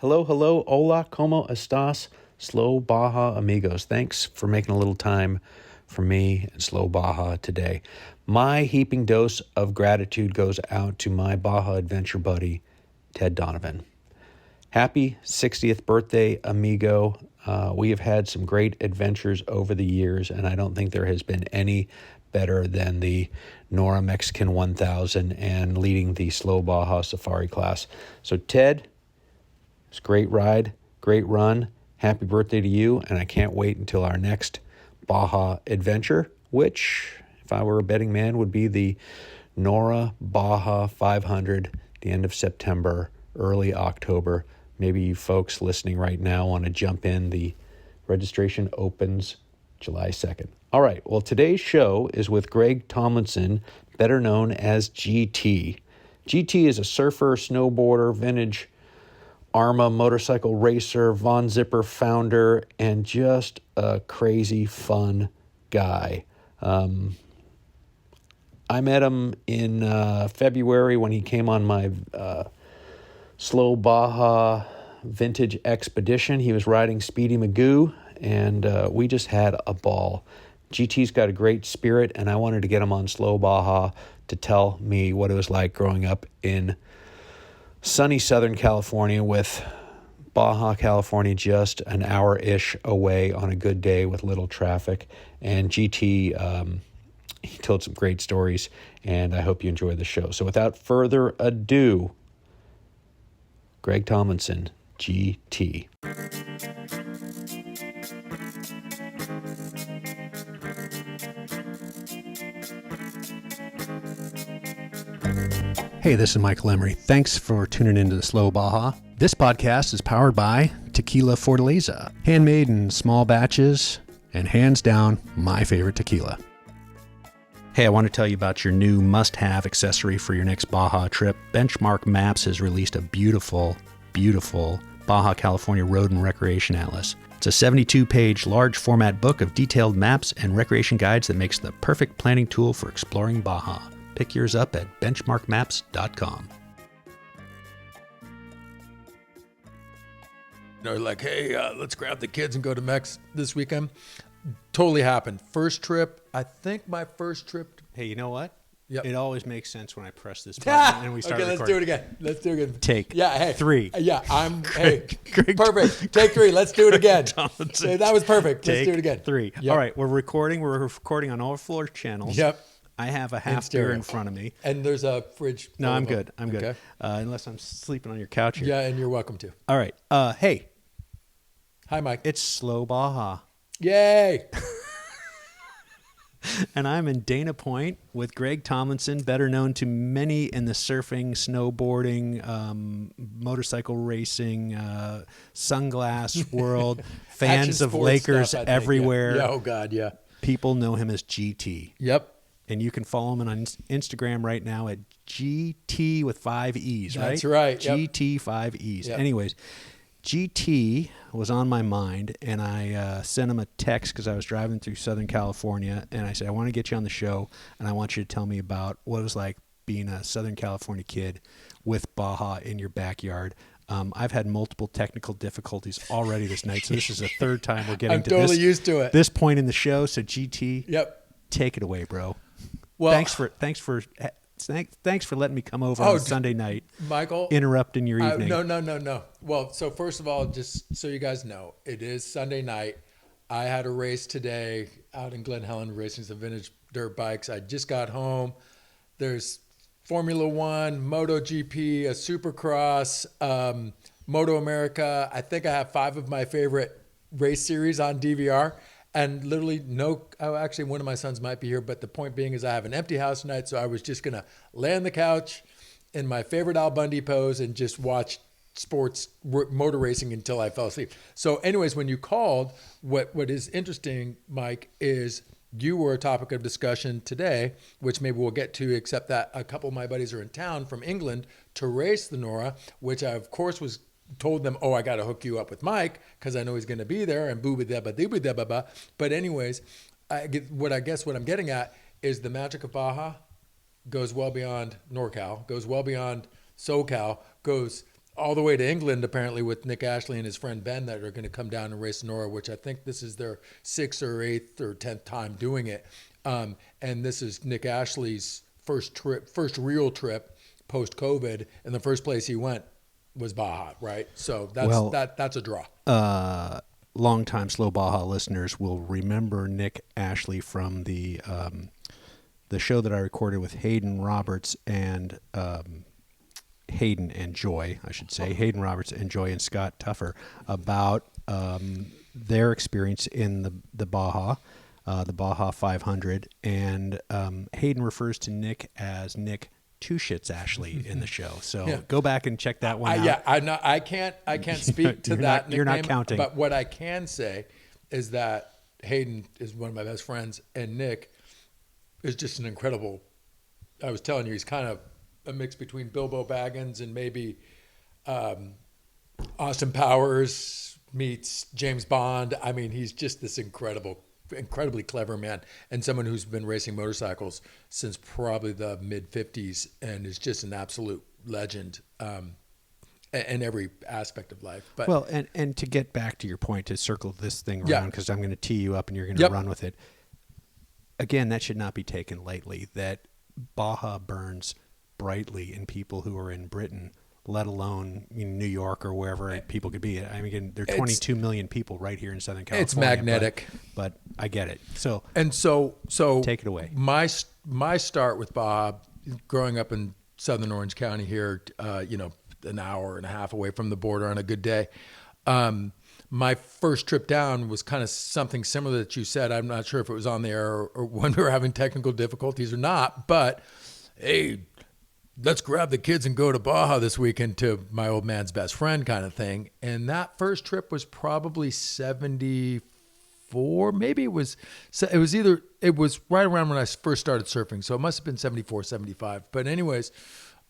Hello, hello, hola, como estas, Slow Baja amigos. Thanks for making a little time for me and Slow Baja today. My heaping dose of gratitude goes out to my Baja adventure buddy, Ted Donovan. Happy 60th birthday, amigo. We have had some great adventures over the years, and I don't think there has been any better than the Nora Mexican 1000 and leading the Slow Baja Safari class. So, Ted, it's a great ride, great run. Happy birthday to you, and I can't wait until our next Baja adventure, which, if I were a betting man, would be the Nora Baja 500, the end of September, early October. Maybe you folks listening right now want to jump in. The registration opens July 2nd. All right, well, today's show is with Greg Tomlinson, better known as GT. GT is a surfer, snowboarder, vintage Arma motorcycle racer, Von Zipper founder, and just a crazy fun guy. I met him in February when he came on my Slow Baja Vintage Expedition. He was riding Speedy Magoo, and we just had a ball. GT's got a great spirit, and I wanted to get him on Slow Baja to tell me what it was like growing up in sunny Southern California, with Baja California just an hour-ish away on a good day with little traffic. And GT, he told some great stories, and I hope you enjoy the show. So without further ado, Greg Tomlinson, GT. Hey, this is Michael Emery. Thanks for tuning into the Slow Baja. This podcast is powered by Tequila Fortaleza, handmade in small batches, and hands down, my favorite tequila. Hey, I want to tell you about your new must-have accessory for your next Baja trip. Benchmark Maps has released a beautiful, beautiful Baja California Road and Recreation Atlas. It's a 72-page large format book of detailed maps and recreation guides that makes the perfect planning tool for exploring Baja. Pick yours up at benchmarkmaps.com. They're like, hey, let's grab the kids and go to Mex this weekend. Totally happened. First trip, I think my first trip. Hey, you know what? Yep. It always makes sense when I press this button and we start okay, recording. Let's do it again. Take hey, 3. Yeah, Greg, perfect. Take 3. Let's do it again. Tomlinson. That was perfect. Let's do it again. 3. Yep. All right, we're recording. We're recording on all 4 channels. Yep. I have a half beer in front of me. And there's a fridge. No, I'm good. I'm okay. good. Unless I'm sleeping on your couch here. Yeah, and you're welcome to. All right. Hey. Hi, Mike. It's Slow Baja. Yay. And I'm in Dana Point with Greg Tomlinson, better known to many in the surfing, snowboarding, motorcycle racing, sunglass world, fans of Lakers stuff, everywhere. Yeah. Oh, God, yeah. People know him as GT. Yep. And you can follow him on Instagram right now at GT with 5 E's, right? That's right. GT 5 E's. Yep. Anyways, GT was on my mind, and I sent him a text because I was driving through Southern California, and I said, I want to get you on the show, and I want you to tell me about what it was like being a Southern California kid with Baja in your backyard. I've had multiple technical difficulties already this night, so this is the third time we're getting I'm totally used to it. This point in the show. So GT, yep, take it away, bro. Well, thanks for letting me come over on a Sunday night, Michael. Interrupting your evening. No. Well, so first of all, just so you guys know, it is Sunday night. I had a race today out in Glen Helen, racing some vintage dirt bikes. I just got home. There's Formula One, MotoGP, a Supercross, Moto America. I think I have 5 of my favorite race series on DVR. And literally actually one of my sons might be here, but the point being is I have an empty house tonight, so I was just going to lay on the couch in my favorite Al Bundy pose and just watch sports motor racing until I fell asleep. So anyways, when you called, what is interesting, Mike, is you were a topic of discussion today, which maybe we'll get to, except that a couple of my buddies are in town from England to race the Nora, which I, of course, told them, I got to hook you up with Mike because I know he's going to be there and booba-dabba-dooba-dabba-ba. But anyways, what I'm getting at is the magic of Baja goes well beyond NorCal, goes well beyond SoCal, goes all the way to England, apparently, with Nick Ashley and his friend Ben that are going to come down and race Nora, which I think this is their 6th or 8th or 10th time doing it. And this is Nick Ashley's first real trip post-COVID, and the first place he went was Baja, right? So that's a draw. Longtime Slow Baja listeners will remember Nick Ashley from the show that I recorded with Hayden Roberts and Hayden and Joy, I should say, Hayden Roberts and Joy and Scott Tuffer, about their experience in the Baja 500. And Hayden refers to Nick as Nick Two Shits Ashley in the show. So go back and check that one out. Yeah, I can't speak to that. You're not counting. But what I can say is that Hayden is one of my best friends, and Nick is just an incredible. I was telling you, he's kind of a mix between Bilbo Baggins and maybe Austin Powers meets James Bond. I mean, he's just this incredibly clever man, and someone who's been racing motorcycles since probably the mid 50s and is just an absolute legend in every aspect of life. But well, and to get back to your point, to circle this thing around, because I'm going to tee you up and you're going to run with it. Again, that should not be taken lightly, that Baja burns brightly in people who are in Britain, let alone in New York or wherever people could be. I mean, again, there are 22 million people right here in Southern California. It's magnetic. But I get it. So take it away. My start with Baja, growing up in Southern Orange County here, an hour and a half away from the border on a good day. My first trip down was kind of something similar that you said. I'm not sure if it was on the air or when we were having technical difficulties or not, but hey, let's grab the kids and go to Baja this weekend to my old man's best friend kind of thing. And that first trip was probably 74. Maybe it was right around when I first started surfing. So it must have been 74, 75. But anyways,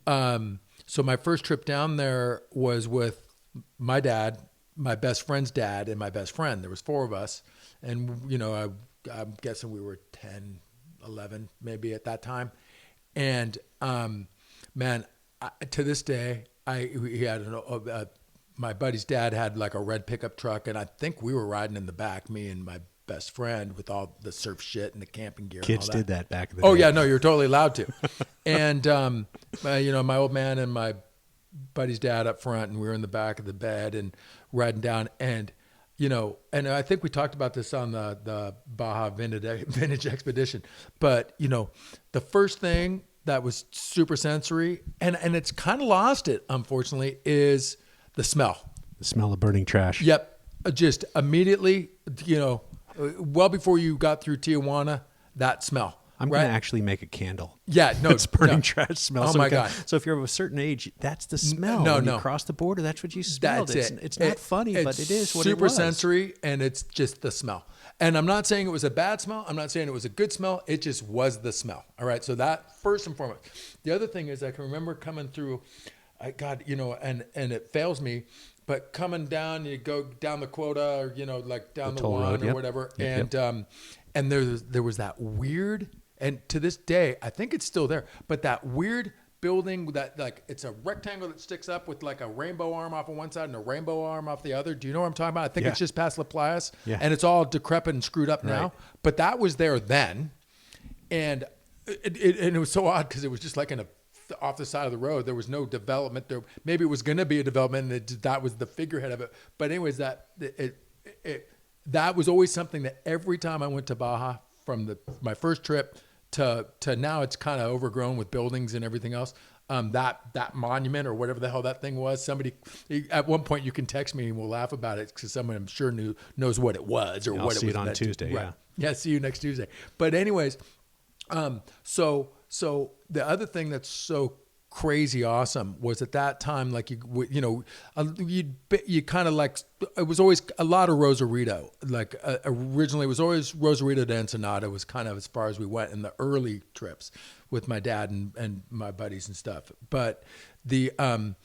so my first trip down there was with my dad, my best friend's dad, and my best friend. There was 4 of us. And, I'm guessing we were 10, 11 maybe at that time. And, man, to this day, he had my buddy's dad had like a red pickup truck, and I think we were riding in the back, me and my best friend, with all the surf shit and the camping gear. Kids and all that. did that back in the day. Oh yeah, no, you're totally allowed to. And my old man and my buddy's dad up front, and we were in the back of the bed and riding down, and and I think we talked about this on the Baja Vintage Expedition, but the first thing that was super sensory, and it's kind of lost it, unfortunately, is the smell. The smell of burning trash. Yep. Just immediately, well before you got through Tijuana, that smell. I'm going to actually make a candle. Yeah, no. It's burning trash smell. Oh, my God. So if you're of a certain age, that's the smell. No. When you cross the border, that's what you smelled. That's It's not funny, but it is what it was. Super sensory, and it's just the smell. And I'm not saying it was a bad smell. I'm not saying it was a good smell. It just was the smell. All right. So that first and foremost. The other thing is I can remember coming through, and it fails me, but coming down, you go down the Quota or, like down the one road, or whatever. Yep. And there was that weird, and to this day, I think it's still there, but that weird building that, like, it's a rectangle that sticks up with like a rainbow arm off of one side and a rainbow arm off the other. Do you know what I'm talking about? I think it's just past La Playas, and it's all decrepit and screwed up now, but that was there then. And it was so odd because it was just like off the side of the road. There was no development there. Maybe it was going to be a development, and that was the figurehead of it. But anyways, that was always something that every time I went to Baja, from my first trip to now, it's kind of overgrown with buildings and everything else. That monument or whatever the hell that thing was, somebody at one point, you can text me and we'll laugh about it because someone I'm sure knows what it was or I'll what see it was. It on Tuesday. Right. Yeah. See you next Tuesday. But anyways, so the other thing that's so crazy awesome was at that time, like you kind of like, it was always a lot of Rosarito. Like originally it was always Rosarito to Ensenada was kind of as far as we went in the early trips with my dad and my buddies and stuff. But that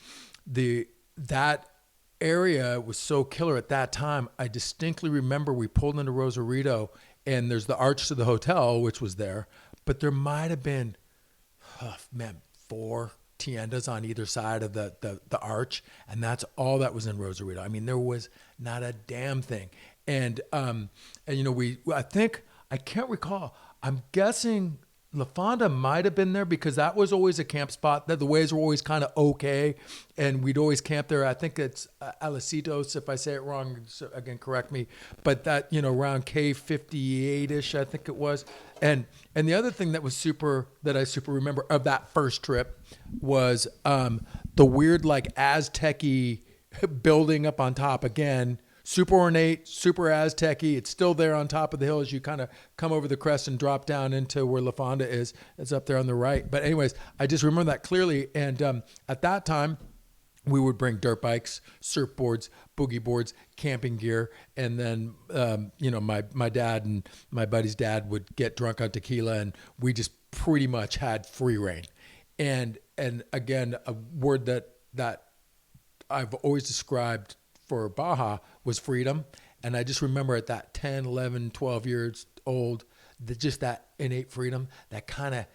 area was so killer at that time. I distinctly remember we pulled into Rosarito, and there's the arch to the hotel, which was there, but there might have been, 4 tiendas on either side of the arch, and that's all that was in Rosarito. I mean, there was not a damn thing. And you know, I can't recall. I'm guessing La Fonda might have been there because that was always a camp spot. That the waves were always kind of okay, and we'd always camp there. I think it's Alicitos, if I say it wrong, so again, correct me. But that, you know, around K58-ish, I think it was. And the other thing that I super remember of that first trip was the weird like Aztec-y building up on top again. Super ornate, super Aztec-y. It's still there on top of the hill as you kind of come over the crest and drop down into where La Fonda is. It's up there on the right. But anyways, I just remember that clearly. And at that time, we would bring dirt bikes, surfboards, boogie boards, camping gear. And then, you know, my dad and my buddy's dad would get drunk on tequila, and we just pretty much had free reign. And again, a word that I've always described for Baja was freedom. And I just remember at that 10, 11, 12 years old, just that innate freedom, that kind of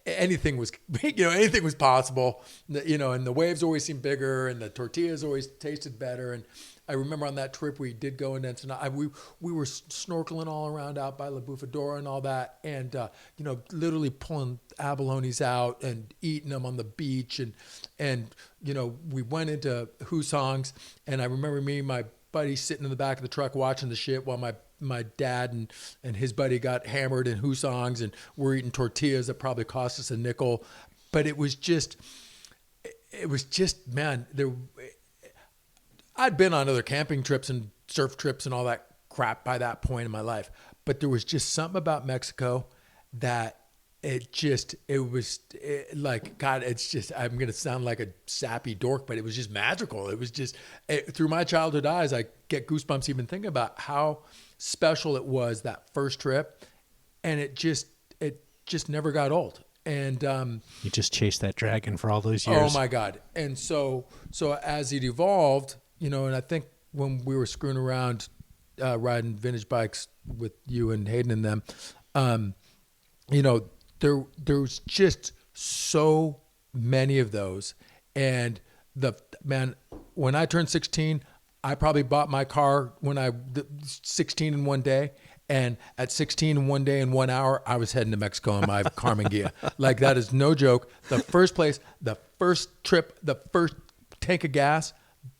anything was, you know, anything was possible, you know, and the waves always seemed bigger and the tortillas always tasted better. And I remember on that trip, we did go into Ensenada. We were snorkeling all around out by La Bufadora and all that. And, you know, literally pulling abalones out and eating them on the beach. And, you know, we went into Husong's, and I remember me and my buddy sitting in the back of the truck watching the shit while my dad and his buddy got hammered in Husong's, and we're eating tortillas that probably cost us a nickel. But it was just, man, I'd been on other camping trips and surf trips and all that crap by that point in my life, but there was just something about Mexico that like, God, it's just, I'm going to sound like a sappy dork, but it was just magical. It was just, through my childhood eyes, I get goosebumps even thinking about how special it was that first trip. And it just never got old. And you just chased that dragon for all those years. Oh my God. And so as it evolved, you know, and I think when we were screwing around riding vintage bikes with you and Hayden and them, you know, there's just so many of those. And when I turned 16, I probably bought my car 16 in one day. And at 16 in one day and 1 hour, I was heading to Mexico in my Carmen Ghia. Like, that is no joke. The first place, the first trip, the first tank of gas,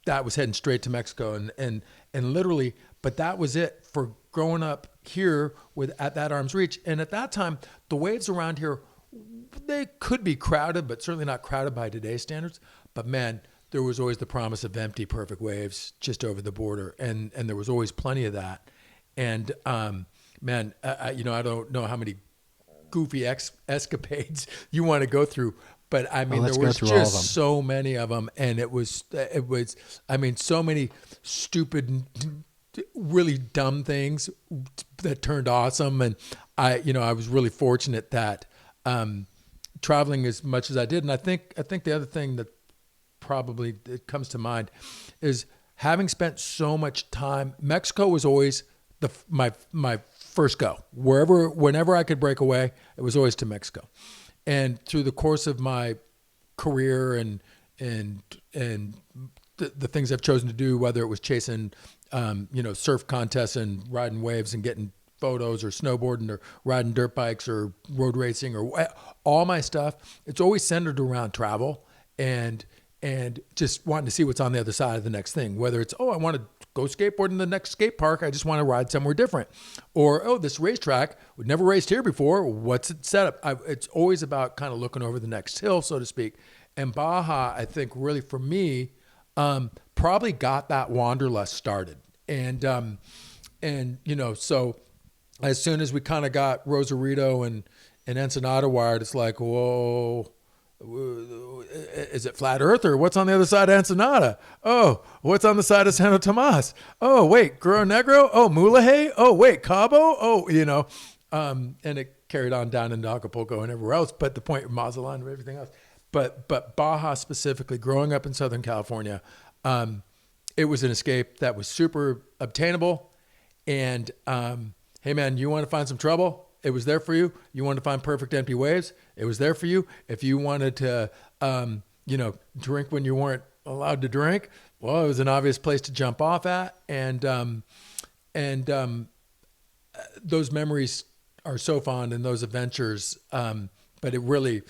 that was heading straight to Mexico. And literally, but that was it for growing up here at that arm's reach. And at that time, the waves around here, they could be crowded, but certainly not crowded by today's standards. But man, there was always the promise of empty, perfect waves just over the border. And there was always plenty of that. And man, you know, I don't know how many goofy escapades you want to go through, but I mean, there was just so many of them. And it was, I mean, so many stupid, really dumb things that turned awesome. And I was really fortunate that traveling as much as I did. And I think the other thing that probably it comes to mind is having spent so much time. Mexico was always my first go. Whenever I could break away, it was always to Mexico. And through the course of my career and the things I've chosen to do, whether it was chasing surf contests and riding waves and getting photos, or snowboarding, or riding dirt bikes, or road racing, or all my stuff, it's always centered around travel and just wanting to see what's on the other side of the next thing. Whether it's, I want to go skateboard in the next skate park, I just want to ride somewhere different. Or, this racetrack, we've never raced here before, what's it set up? It's always about kind of looking over the next hill, so to speak. And Baja, I think, really for me, probably got that wanderlust started. And so as soon as we kind of got Rosarito and Ensenada wired, it's like, whoa, is it flat earth, or what's on the other side of Ensenada? Oh, what's on the side of Santo Tomas? Oh, wait, Guro Negro? Oh, Mulahay? Oh, wait, Cabo? Oh, and it carried on down into Acapulco and everywhere else. But the point, Mazatlan and everything else. But Baja specifically, growing up in Southern California, it was an escape that was super obtainable. And, hey man, you want to find some trouble? it was there for you. You wanted to find perfect empty waves, it was there for you. If you wanted to, drink when you weren't allowed to drink, well, it was an obvious place to jump off at. And those memories are so fond, and those adventures. But it really,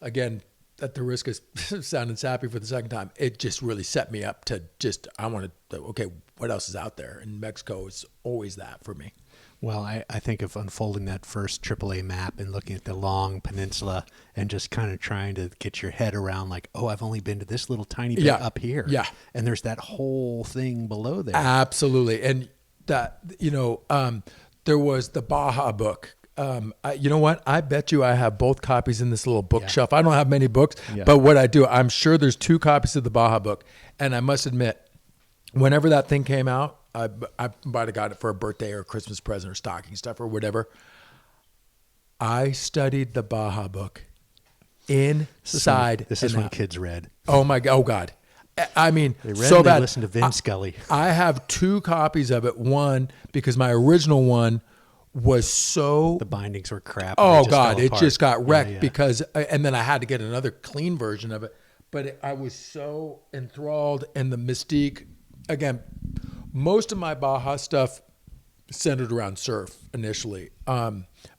again, at the risk of sounding sappy for the second time, it just really set me up to I wanted to, okay, what else is out there? And Mexico is always that for me. Well, I think of unfolding that first AAA map and looking at the long peninsula and just kind of trying to get your head around like, oh, I've only been to this little tiny bit up here. Yeah. And there's that whole thing below there. Absolutely. And that, there was the Baja book. You know what? I bet you I have both copies in this little bookshelf. I don't have many books, but what I do, I'm sure there's 2 copies of the Baja book. And I must admit, whenever that thing came out, I might have got it for a birthday or a Christmas present or stocking stuff or whatever. I studied the Baja book inside. This is when kids read. Oh my God! Oh God! I mean, they read so and bad. They listened to Vin Scully. I have 2 copies of it. One because my original one was so the bindings were crap. Oh God! It just got wrecked yeah. because, and then I had to get another clean version of it. But I was so enthralled in the mystique. Again, most of my Baja stuff centered around surf initially,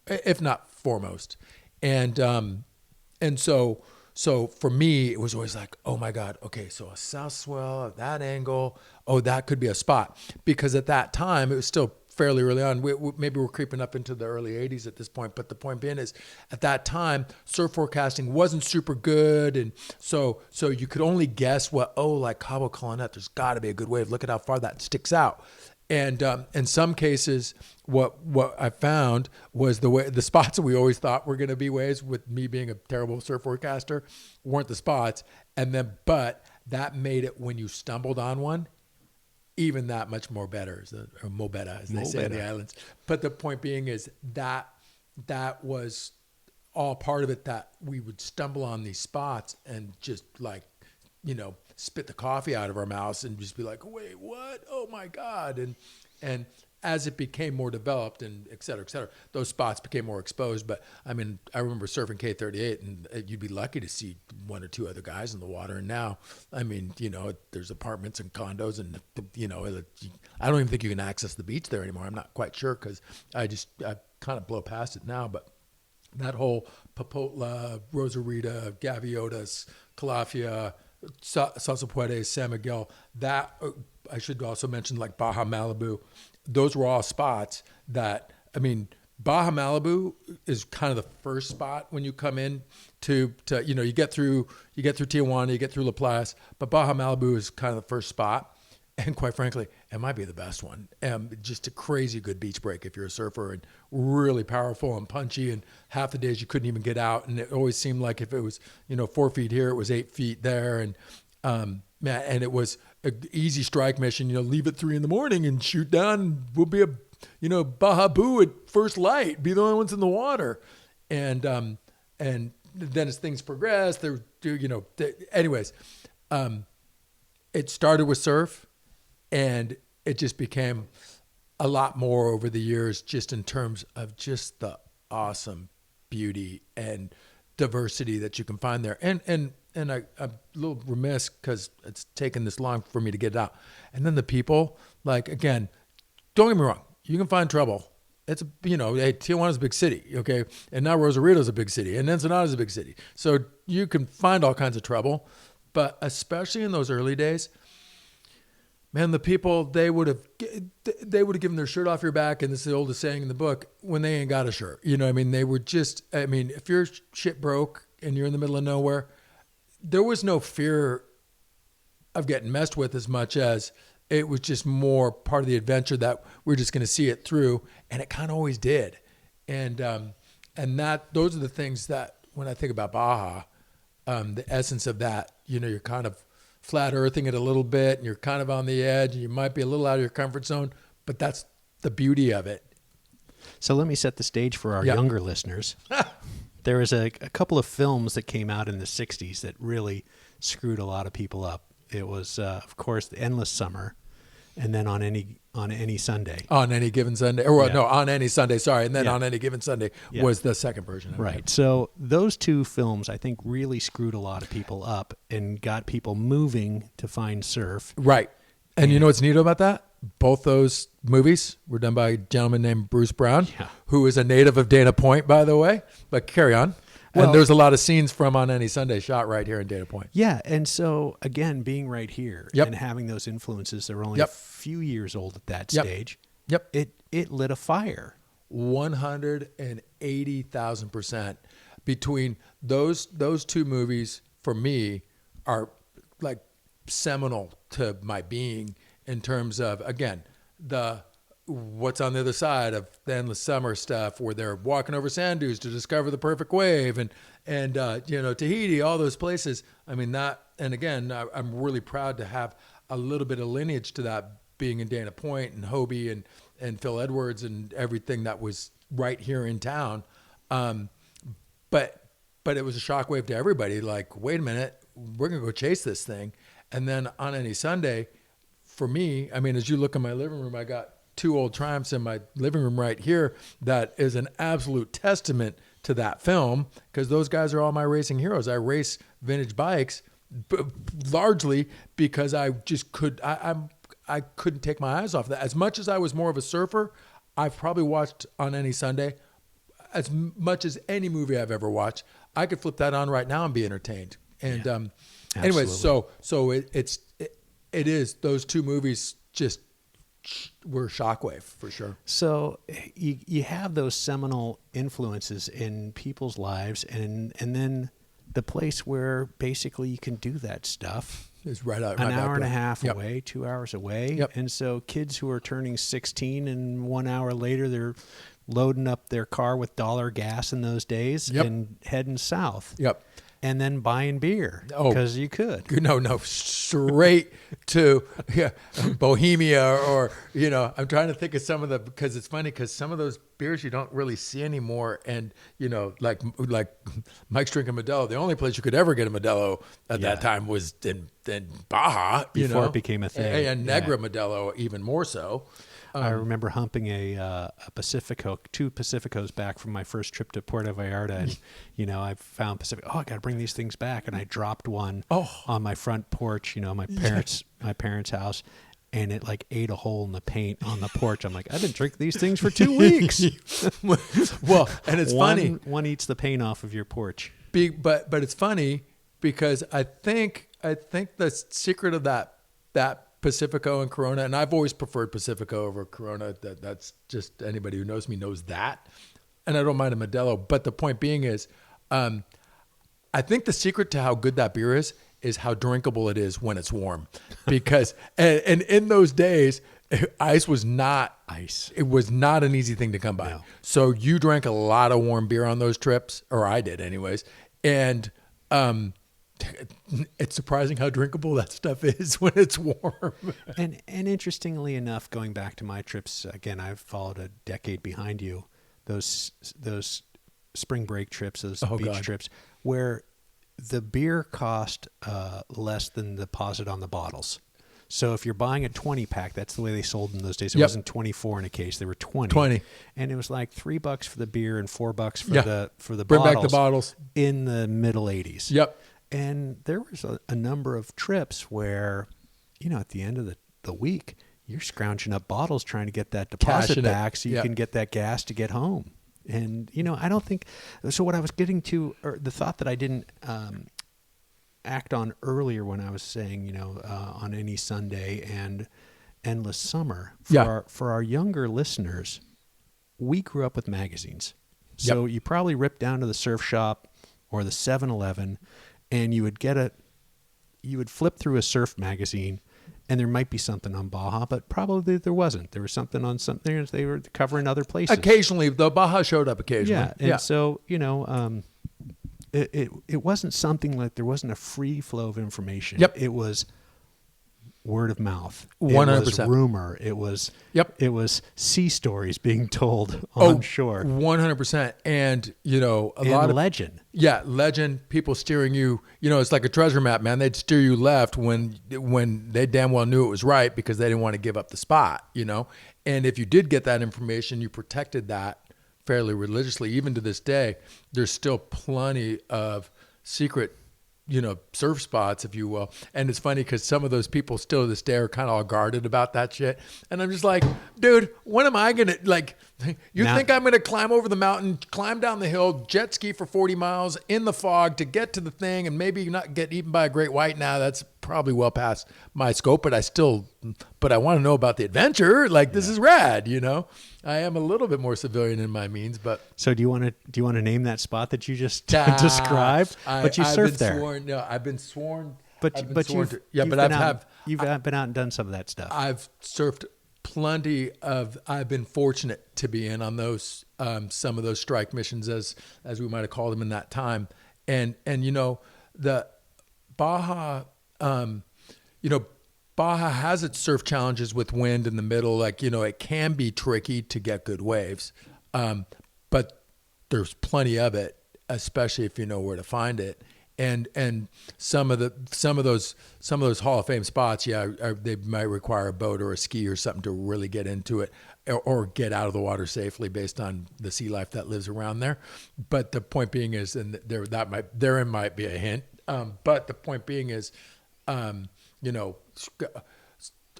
if not foremost, and so for me it was always like, oh my God, okay, so a south swell at that angle, oh, that could be a spot, because at that time it was still fairly early on. Maybe we're creeping up into the early 80s at this point, but the point being is, at that time, surf forecasting wasn't super good, and so you could only guess like Cabo Colonet, there's got to be a good wave. Look at how far that sticks out. And in some cases, what I found was the spots that we always thought were going to be waves, with me being a terrible surf forecaster, weren't the spots. But that made it, when you stumbled on one, even that much more better, or mo better, as they say in the islands. But the point being is that was all part of it, that we would stumble on these spots and just like, spit the coffee out of our mouths and just be like, wait, what? Oh my God. And as it became more developed and et cetera, those spots became more exposed. But I mean, I remember surfing K38, and you'd be lucky to see 1 or 2 other guys in the water. And now, I mean, there's apartments and condos, and I don't even think you can access the beach there anymore. I'm not quite sure, because I kind of blow past it now. But that whole Popotla, Rosarita, Gaviotas, Calafia, Salsapuedes, San Miguel, that I should also mention, like Baja Malibu. Those were all spots that, I mean, Baja Malibu is kind of the first spot when you come in to you get through Tijuana, you get through La Place, but Baja Malibu is kind of the first spot. And quite frankly, it might be the best one. Just a crazy good beach break if you're a surfer, and really powerful and punchy. And half the days you couldn't even get out. And it always seemed like if it was, 4 feet here, it was 8 feet there. And and it was an easy strike mission. Leave at 3 a.m. and shoot down. And we'll be Baja Boo at first light. Be the only ones in the water. And then as things progress, anyways, it started with surf. And it just became a lot more over the years, just in terms of just the awesome beauty and diversity that you can find there. And I'm a little remiss because it's taken this long for me to get it out. And then the people, like, again, don't get me wrong, you can find trouble. It's, Tijuana's a big city, okay? And now Rosarito's a big city, and Ensenada's a big city. So you can find all kinds of trouble. But especially in those early days, man, the people, they would have given their shirt off your back, and this is the oldest saying in the book, when they ain't got a shirt. They were just, if you're shit broke and you're in the middle of nowhere, there was no fear of getting messed with as much as it was just more part of the adventure that we're just going to see it through, and it kind of always did. And those are the things that, when I think about Baja, the essence of that, you're kind of flat earthing it a little bit, and you're kind of on the edge, and you might be a little out of your comfort zone, but that's the beauty of it. So let me set the stage for our younger listeners. There was a couple of films that came out in the 60s that really screwed a lot of people up. It was, of course, The Endless Summer, and then on any Sunday. On any given Sunday, or well, Yeah. no, on any Sunday. Sorry, and then Yeah. on any given Sunday Yeah. was the second version. Okay. Right. So those two films, I think, really screwed a lot of people up and got people moving to find surf. Right. And you know what's neat about that? Both those movies were done by a gentleman named Bruce Brown, Yeah. who is a native of Dana Point, by the way. But carry on. Well- And there's a lot of scenes from On Any Sunday shot right here in Dana Point. Yeah, and so again, being right here Yep. and having those influences, they're only Yep. a few years old at that Yep. stage. Yep. It lit a fire. 180,000% between those two movies for me are like seminal to my being in terms of, again, the what's on the other side of the endless summer stuff where they're walking over sand dunes to discover the perfect wave and Tahiti, all those places. I mean that, and again, I'm really proud to have a little bit of lineage to that, being in Dana Point and Hobie and Phil Edwards and everything that was right here in town. But it was a shockwave to everybody. Like, wait a minute, we're going to go chase this thing. And then On Any Sunday, for me, I mean, as you look in my living room, I got 2 old Triumphs in my living room right here. That is an absolute testament to that film, because those guys are all my racing heroes. I race vintage bikes largely because I just I couldn't take my eyes off that. As much as I was more of a surfer, I've probably watched On Any Sunday as much as any movie I've ever watched. I could flip that on right now and be entertained. And anyways, so it is those two movies just were shockwave for sure. So you have those seminal influences in people's lives, and then the place where basically you can do that stuff It's right out an right hour back and a there. half Yep. away, 2 hours away. Yep. And so kids who are turning 16 and 1 hour later, they're loading up their car with $1 gas in those days Yep. and heading south. Yep. And then buying beer Oh. because you could. No, straight to Bohemia or, I'm trying to think of some of because it's funny because some of those beers you don't really see anymore. And, like Mike's drinking Modelo. The only place you could ever get a Modelo at that time was in Baja, Before it became a thing. And Negra Modelo even more so. I remember humping a Pacifico, 2 Pacificos back from my first trip to Puerto Vallarta, and I found Pacifico. Oh, I got to bring these things back, and I dropped one on my front porch, my parents' house, and it like ate a hole in the paint on the porch. I'm like, I didn't drink these things for 2 weeks. Well, and it's funny. One eats the paint off of your porch. But it's funny because I think the secret of that Pacifico and Corona, and I've always preferred Pacifico over Corona. That's just, anybody who knows me knows that. And I don't mind a Modelo. But the point being is, I think the secret to how good that beer is how drinkable it is when it's warm. Because, and in those days, ice was not ice. It was not an easy thing to come by. No. So you drank a lot of warm beer on those trips, or I did anyways. And, it's surprising how drinkable that stuff is when it's warm. And interestingly enough, going back to my trips, again, I've followed a decade behind you, those spring break trips, those beach trips, where the beer cost less than the deposit on the bottles. So if you're buying a 20-pack, that's the way they sold in those days. It wasn't 24 in a case; they were 20. And it was like $3 for the beer and $4 for the Bring bottles. back the bottles in the middle 80s. Yep. And there was a number of trips where, at the end of the week, you're scrounging up bottles trying to get that deposit Cashing it. back so you can get that gas to get home. And, I don't think – so what I was getting to, or the thought that I didn't act on earlier when I was saying, On Any Sunday and Endless Summer, for our younger listeners, we grew up with magazines. So you probably ripped down to the surf shop or the 7-Eleven, and you would flip through a surf magazine, and there might be something on Baja, but probably there wasn't. There was something on something. They were covering other places. Occasionally, the Baja showed up occasionally. Yeah, and so it wasn't something like there wasn't a free flow of information. Yep. It was word of mouth. 100%. It was rumor. It was Yep. It was sea stories being told on shore. 100%. And, you know, a lot of legend. Yeah, legend, people steering you. You know, it's like a treasure map, man. They'd steer you left when they damn well knew it was right because they didn't want to give up the spot, you know. And if you did get that information, you protected that fairly religiously. Even to this day, there's still plenty of secret, you know, surf spots, if you will. And it's funny because some of those people still to this day are kind of all guarded about that shit. And I'm just like, dude, when am I going to, like, you think I'm going to climb over the mountain, climb down the hill, jet ski for 40 miles in the fog to get to the thing and maybe not get eaten by a great white? Now that's probably well past my scope, but I want to know about the adventure. Like, this is rad, you know? I am a little bit more civilian in my means, but. So do you want to name that spot that you just described? But you surfed there. I've been sworn. You've been out and done some of that stuff. I've surfed plenty of. I've been fortunate to be in on those some of those strike missions, as we might have called them in that time, and you know the Baja. Baja has its surf challenges with wind in the middle. Like, you know, it can be tricky to get good waves, but there's plenty of it, especially if you know where to find it. And some of those Hall of Fame spots, they might require a boat or a ski or something to really get into it, or get out of the water safely based on the sea life that lives around there. But the point being is, and therein might be a hint. But the point being is, you know,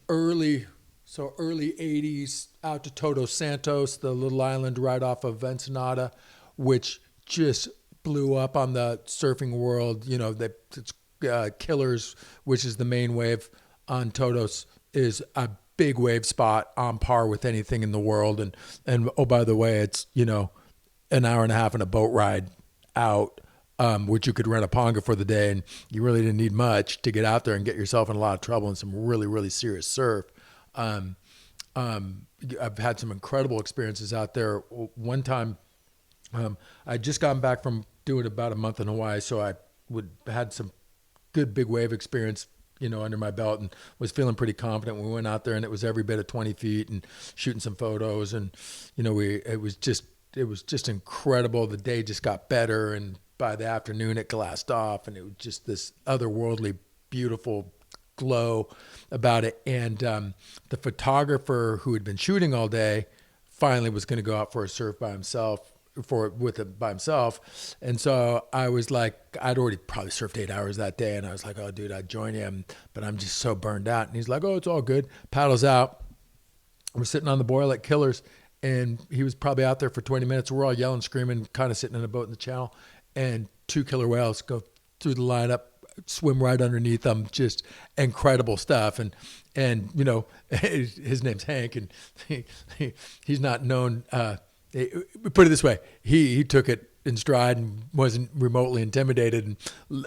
early 80s out to Todos Santos, the little island right off of Ensenada, which just blew up on the surfing world. You know, it's Killers, which is the main wave on Todos, is a big wave spot on par with anything in the world. And oh, by the way, it's, you know, an hour and a half in a boat ride out, which you could rent a ponga for the day, and you really didn't need much to get out there and get yourself in a lot of trouble and some really, really serious surf. I've had some incredible experiences out there. One time, I'd just gotten back from doing about a month in Hawaii, so I had some good big wave experience, you know, under my belt, and was feeling pretty confident. We went out there, and it was every bit of 20 feet, and shooting some photos, and you know, it was just incredible. The day just got better, and by the afternoon it glassed off, and it was just this otherworldly, beautiful glow about it. And the photographer who had been shooting all day finally was going to go out for a surf by himself. And so I was like, I'd already probably surfed 8 hours that day, and I was like, oh dude, I'd join him, but I'm just so burned out. And he's like, oh, it's all good. Paddles out. We're sitting on the boil at Killers, and he was probably out there for 20 minutes. We're all yelling, screaming, kind of sitting in a boat in the channel, and 2 killer whales go through the lineup, swim right underneath them. Just incredible stuff. And you know, his name's Hank, and he's not known, put it this way, he took it in stride and wasn't remotely intimidated,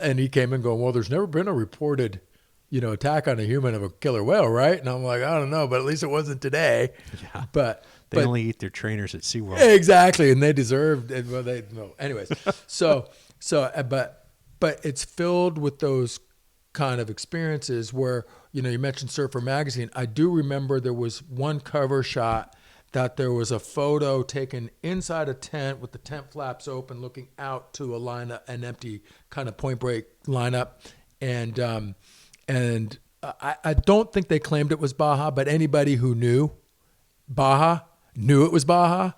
and he came in going, well, there's never been a reported, you know, attack on a human of a killer whale, right? And I'm like, I don't know, but at least it wasn't today. Yeah. But they only eat their trainers at SeaWorld. Exactly, and they deserved it. Well, anyways. But it's filled with those kind of experiences where, you know, you mentioned Surfer Magazine. I do remember there was one cover shot that there was a photo taken inside a tent with the tent flaps open, looking out to a lineup, an empty kind of point break lineup. And I don't think they claimed it was Baja, but anybody who knew Baja knew it was Baja.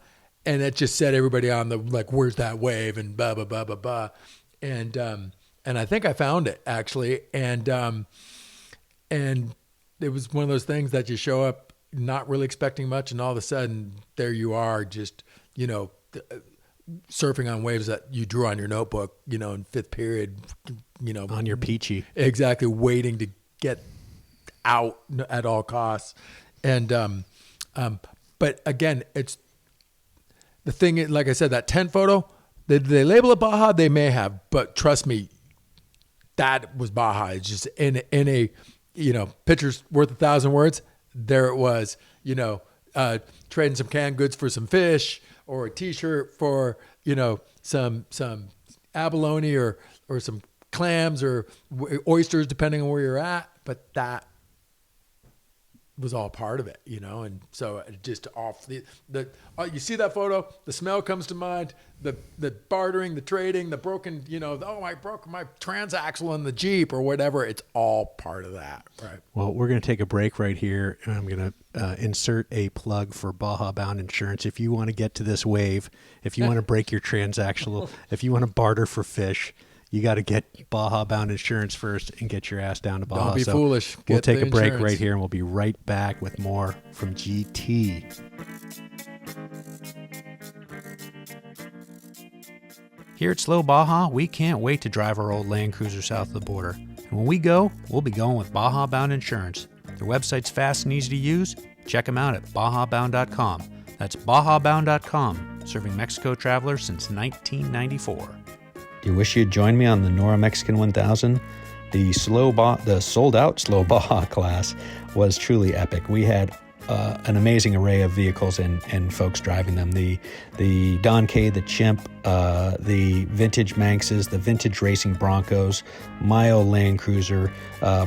And it just set everybody on the, like, where's that wave, and blah, blah, blah, blah, blah. And I think I found it actually. And it was one of those things that you show up not really expecting much, and all of a sudden there you are, just, you know, surfing on waves that you drew on your notebook, you know, in 5th period, you know, on your peachy. Exactly. Waiting to get out at all costs. And, but again, it's the thing, like I said, that tent photo, did they label it Baja? They may have, but trust me, that was Baja. It's just in a, you know, picture's worth 1,000 words. There it was, you know, trading some canned goods for some fish, or a T-shirt for, you know, some abalone or some clams or oysters, depending on where you're at. But that was all part of it, you know. And so it just off the you see that photo, the smell comes to mind, the bartering, the trading, the broken, you know, I broke my transaxle in the Jeep or whatever. It's all part of that, right? Well, we're going to take a break right here, and I'm going to insert a plug for Baja Bound Insurance. If you want to get to this wave, if you want to break your transaxle, if you want to barter for fish, you got to get Baja Bound Insurance first and get your ass down to Baja. Don't be foolish. We'll take a break insurance right here, and we'll be right back with more from GT. Here at Slow Baja, we can't wait to drive our old Land Cruiser south of the border. And when we go, we'll be going with Baja Bound Insurance. Their website's fast and easy to use. Check them out at bajabound.com. That's bajabound.com, serving Mexico travelers since 1994. Do you wish you'd joined me on the Nora Mexican 1000? The sold out Slow Baja class was truly epic. We had an amazing array of vehicles and folks driving them. The Don K, the Chimp, the vintage Manxes, the vintage racing Broncos, my old Land Cruiser,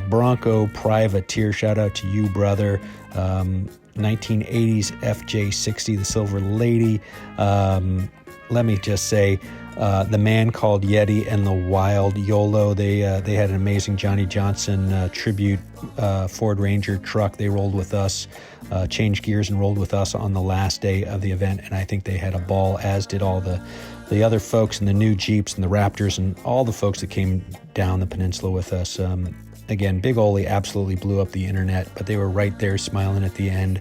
Bronco Privateer. Shout out to you, brother. 1980s FJ60, the Silver Lady. Let me just say, the Man Called Yeti and the Wild YOLO. They had an amazing Johnny Johnson tribute Ford Ranger truck. They rolled with us, changed gears and rolled with us on the last day of the event, and I think they had a ball, as did all the other folks and the new Jeeps and the Raptors and all the folks that came down the peninsula with us. Again, Big Ole absolutely blew up the internet, but they were right there smiling at the end.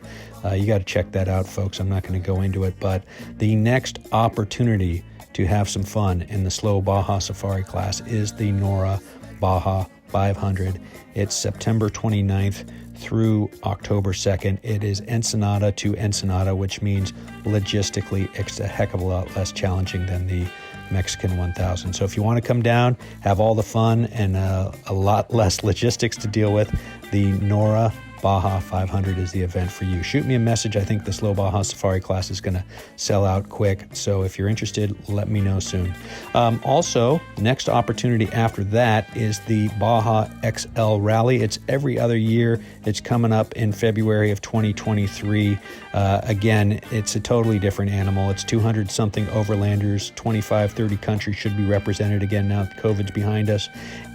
You got to check that out, folks. I'm not going to go into it, but the next opportunity to have some fun in the Slow Baja Safari class is the Nora Baja 500. It's September 29th through October 2nd. It is Ensenada to Ensenada, which means logistically it's a heck of a lot less challenging than the Mexican 1000. So if you want to come down, have all the fun and a lot less logistics to deal with, the Nora Baja 500 is the event for you. Shoot me a message. I think the Slow Baja Safari class is going to sell out quick. So if you're interested, let me know soon. Also, next opportunity after that is the Baja XL Rally. It's every other year. It's coming up in February of 2023. Again, it's a totally different animal. It's 200-something overlanders, 25, 30 countries should be represented again now that COVID's behind us.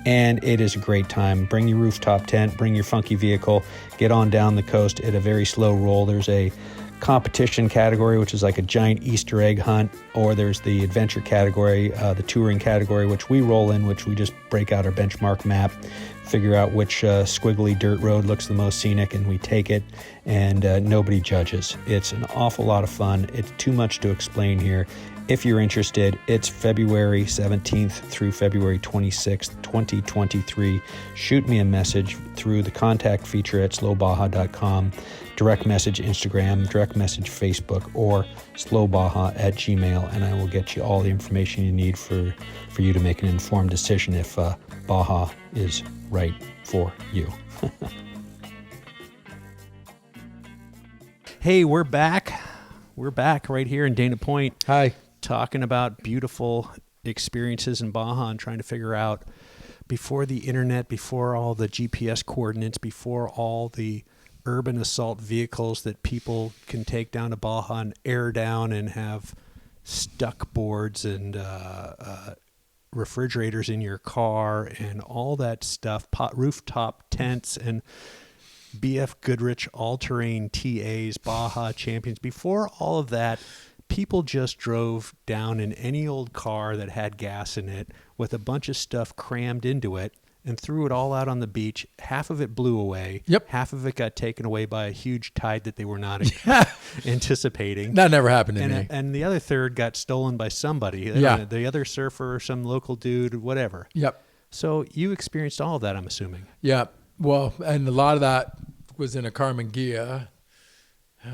And it is a great time. Bring your rooftop tent, bring your funky vehicle, get on down the coast at a very slow roll. There's a competition category, which is like a giant Easter egg hunt, or there's the adventure category, the touring category, which we roll in, which we just break out our benchmark map, figure out which squiggly dirt road looks the most scenic, and we take it, and nobody judges. It's an awful lot of fun. It's too much to explain here. If you're interested, it's February 17th through February 26th, 2023. Shoot me a message through the contact feature at slowbaja.com, direct message Instagram, direct message Facebook, or slowbaja@gmail, and I will get you all the information you need for you to make an informed decision if Baja is right for you. Hey, we're back. We're back right here in Dana Point. Hi. Talking about beautiful experiences in Baja and trying to figure out, before the internet, before all the GPS coordinates, before all the urban assault vehicles that people can take down to Baja and air down and have stuck boards and refrigerators in your car and all that stuff, rooftop tents and BF Goodrich all-terrain TAs, Baja Champions. Before all of that, people just drove down in any old car that had gas in it with a bunch of stuff crammed into it and threw it all out on the beach. Half of it blew away. Yep. Half of it got taken away by a huge tide that they were not anticipating. That never happened to me. And the other third got stolen by somebody. Yeah. The other surfer, some local dude, whatever. Yep. So you experienced all of that, I'm assuming. Yeah. Well, and a lot of that was in a Carmen Ghia.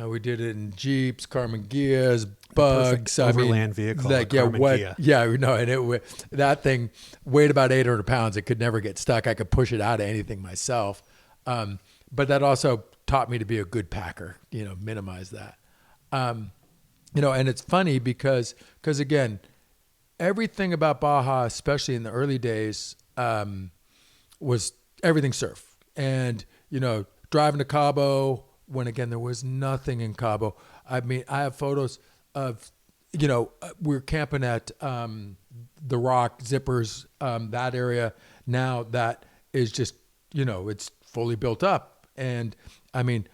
We did it in Jeeps, Carmen Ghias, bugs. Overland vehicle. Like, Carmen Ghia. Yeah, no, and that thing weighed about 800 pounds. It could never get stuck. I could push it out of anything myself. But that also taught me to be a good packer, minimize that. And it's funny because again, everything about Baja, especially in the early days, was everything surf. And, driving to Cabo when again there was nothing in Cabo. I mean, I have photos of, we're camping at the Rock Zippers, that area now that is just, it's fully built up. And I mean,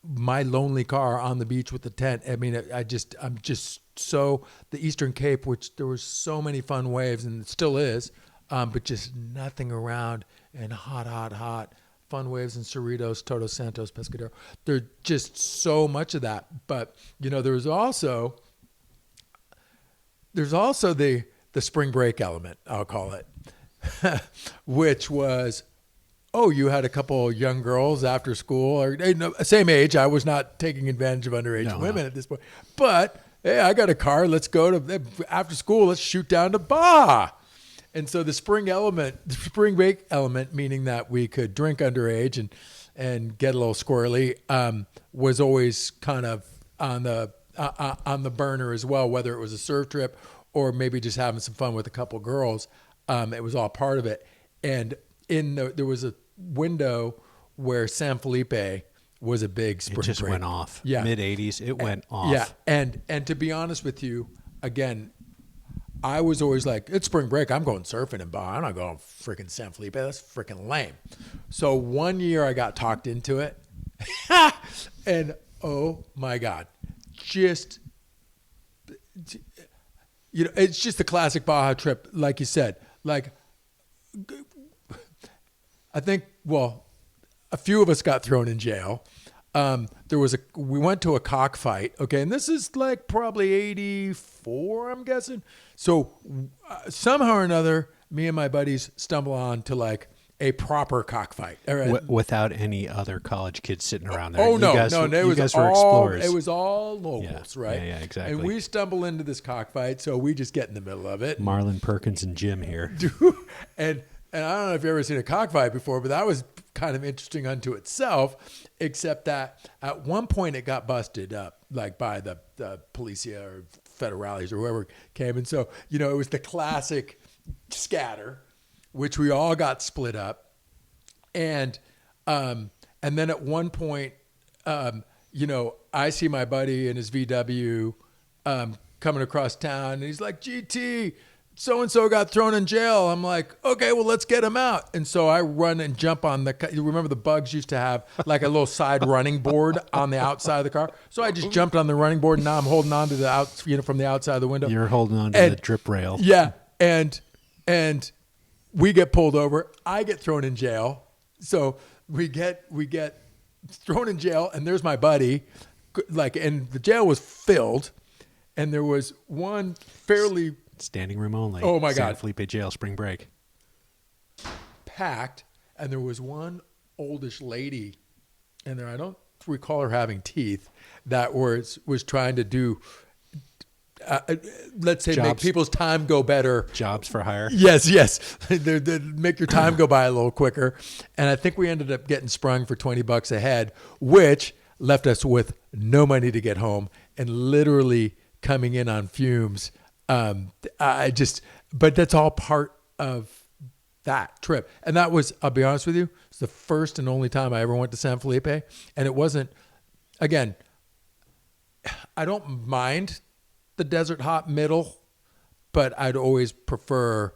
my lonely car on the beach with the tent. I mean, I'm just so the Eastern Cape, which there was so many fun waves and it still is, but just nothing around and hot fun waves in Cerritos, Todos Santos, Pescadero. There's just so much of that. But, there's also the spring break element, I'll call it, which was, you had a couple of young girls after school, or same age. I was not taking advantage of underage women at this point. But, hey, I got a car. Let's go to, after school, let's shoot down to Baja. And so the spring break element, meaning that we could drink underage and get a little squirrely, was always kind of on the burner as well, whether it was a surf trip or maybe just having some fun with a couple girls. It was all part of it. And there was a window where San Felipe was a big spring break. It just went off. Yeah. Mid-'80s, it went off. Yeah, and to be honest with you, again, I was always like, it's spring break, I'm going surfing in Baja. I'm not going freaking San Felipe. That's freaking lame. So one year I got talked into it. And oh my God, it's just a classic Baja trip, like you said. Like, I think, a few of us got thrown in jail. We went to a cockfight, okay, and this is like probably 84, I'm guessing. So somehow or another, me and my buddies stumble on to like a proper cockfight. Without any other college kids sitting around there. Oh, no, you guys were all explorers. It was all locals, right? Yeah, exactly. And we stumble into this cockfight, so we just get in the middle of it. Marlon Perkins and Jim here. And I don't know if you've ever seen a cockfight before, but that was kind of interesting unto itself, except that at one point it got busted up, like by the Policia or Federales or whoever came. And so, it was the classic scatter, which we all got split up. And then at one point, I see my buddy in his VW coming across town, and he's like, GT, so-and-so got thrown in jail. I'm like, okay, well, let's get him out. And so I run and jump on you remember the Bugs used to have like a little side running board on the outside of the car. So I just jumped on the running board, and now I'm holding on to from the outside of the window. You're holding on to the drip rail. Yeah. And we get pulled over. I get thrown in jail. So we get thrown in jail, and there's my buddy, and the jail was filled, and there was one fairly standing room only. Oh my God. San Felipe Jail, spring break. Packed, and there was one oldish lady in there. I don't recall her having teeth, that was trying to do, let's say, make people's time go better. Jobs for hire. Yes. They're make your time go by a little quicker. And I think we ended up getting sprung for $20 a head, which left us with no money to get home and literally coming in on fumes. But that's all part of that trip. And that was, I'll be honest with you, it's the first and only time I ever went to San Felipe. And it wasn't, again, I don't mind the desert hot middle, but I'd always prefer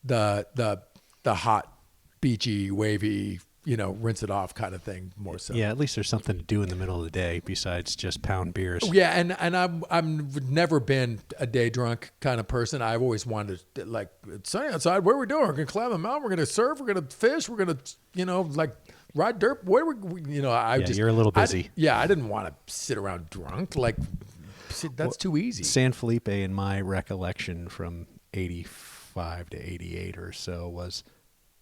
the hot, beachy, wavy, rinse it off kind of thing more so. Yeah, at least there's something to do in the middle of the day besides just pound beers. Yeah, and I've never been a day drunk kind of person. I've always wanted to, like, it's sunny outside. What are we doing? We're gonna climb a mountain. We're gonna surf. We're gonna fish. We're gonna like ride dirt. What are we? You're a little busy. I didn't want to sit around drunk. Like, that's too easy. San Felipe, in my recollection from 85 to 88 or so, was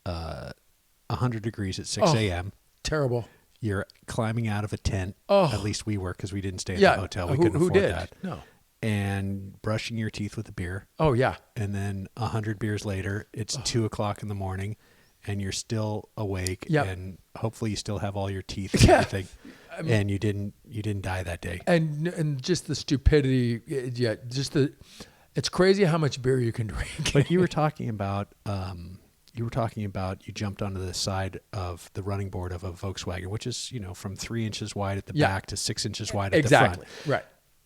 100 degrees at 6 a.m. Terrible. You're climbing out of a tent. Oh. At least we were, because we didn't stay at the hotel. We couldn't afford that. No. And brushing your teeth with a beer. Oh, yeah. And then 100 beers later, it's 2 o'clock in the morning, and you're still awake. Yep. And hopefully you still have all your teeth and everything. I mean, and you didn't die that day. And just the stupidity. It's crazy how much beer you can drink. But you were talking about you were talking about you jumped onto the side of the running board of a Volkswagen, which is, from 3 inches wide at the back to 6 inches wide at the front. Right.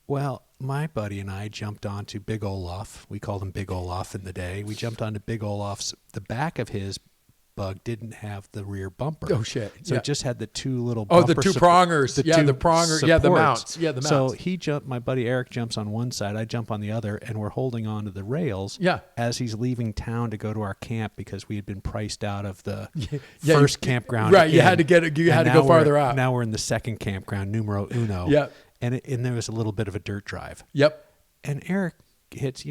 Well, my buddy and I jumped onto Big Olaf. We called him Big Olaf in the day. We jumped onto Big Olaf's. The back of his Bug didn't have the rear bumper. Oh shit! So it just had the two little. The two prongers. The supports. the mounts. Yeah, the mounts. So he jumped. My buddy Eric jumps on one side. I jump on the other, and we're holding on to the rails. Yeah. As he's leaving town to go to our camp because we had been priced out of the first campground. Right. You had to get. You had to go farther out. Now we're in the second campground, numero uno. Yep. And there was a little bit of a dirt drive. Yep. And Eric hits,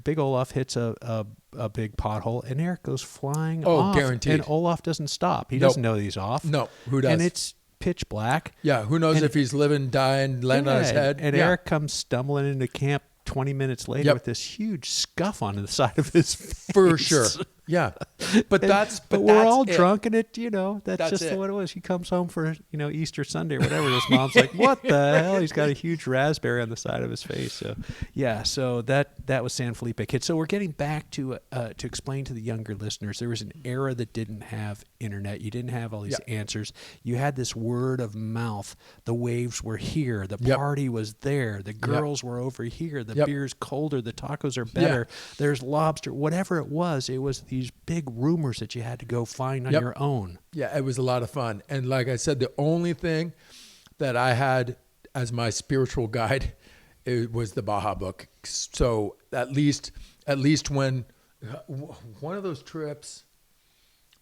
Big Olaf hits a big pothole, and Eric goes flying off. Oh, guaranteed. And Olaf doesn't stop. He doesn't know that he's off. No, who does? And it's pitch black. Yeah, who knows if he's living, dying, landing on his head. And Eric comes stumbling into camp 20 minutes later with this huge scuff on the side of his face. For sure. Yeah. But we're all drunk, and that's That's just it. what it was. He comes home for, Easter Sunday or whatever. His mom's like, what the hell? He's got a huge raspberry on the side of his face. So, yeah, so that was San Felipe Kid. So we're getting back to explain to the younger listeners, there was an era that didn't have internet. You didn't have all these answers. You had this word of mouth. The waves were here. The party was there. The girls were over here. The beer's colder. The tacos are better. There's lobster. Whatever it was these big rumors that you had to go find on your own. Yeah, it was a lot of fun. And like I said, the only thing that I had as my spiritual guide, it was the Baja book. So at least when one of those trips,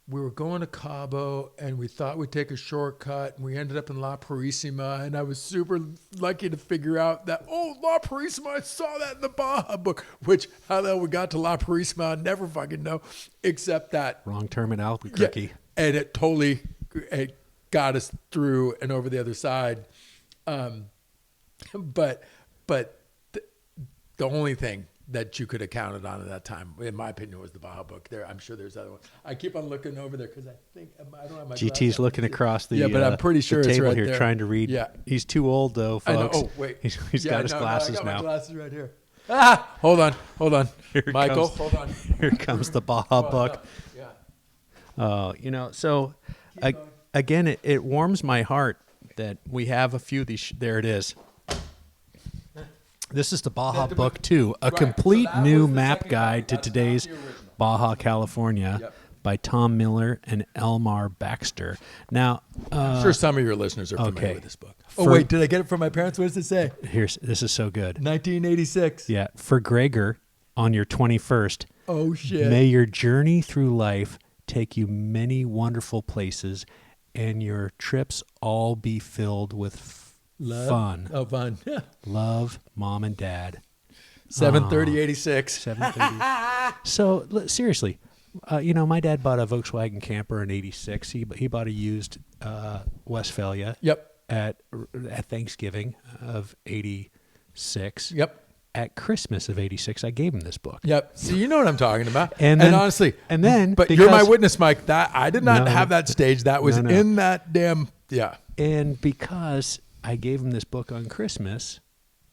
we were going to Cabo and we thought we'd take a shortcut, and we ended up in La Purísima, and I was super lucky to figure out that, La Purísima, I saw that in the Baja book, which how the hell we got to La Purísima, I never fucking know, except that. Wrong term in Albuquerque. Yeah, and it totally got us through and over the other side. But the only thing that you could have counted on at that time, in my opinion, was the Baja book. I'm sure there's other ones. I keep on looking over there because I think I don't have my GT's looking across the but I'm pretty sure the it's table right here there. trying to read. Yeah. He's too old though, folks. I know. Oh wait, he's got his glasses I got now. my glasses right here. Hold on, Michael. Hold on. Here comes the Baja book. Yeah. So again, it warms my heart that we have a few of these. There it is. This is the Baja book too, a complete new map guide to today's Baja California by Tom Miller and Elmar Baxter. Now, I'm sure some of your listeners are familiar with this book. Wait, did I get it from my parents? What does it say? This is so good. 1986. Yeah, for Gregor on your 21st. Oh shit! May your journey through life take you many wonderful places, and your trips all be filled with fun. Oh, fun. Love, Mom and Dad. 7/30/86. 7:30. So seriously, my dad bought a Volkswagen camper in '86. He bought a used Westphalia. Yep. At Thanksgiving of '86. Yep. At Christmas of '86, I gave him this book. Yep. See, you know what I'm talking about. And honestly, but you're my witness, Mike. That I did not have that stage. That was No. in that damn And because I gave him this book on Christmas,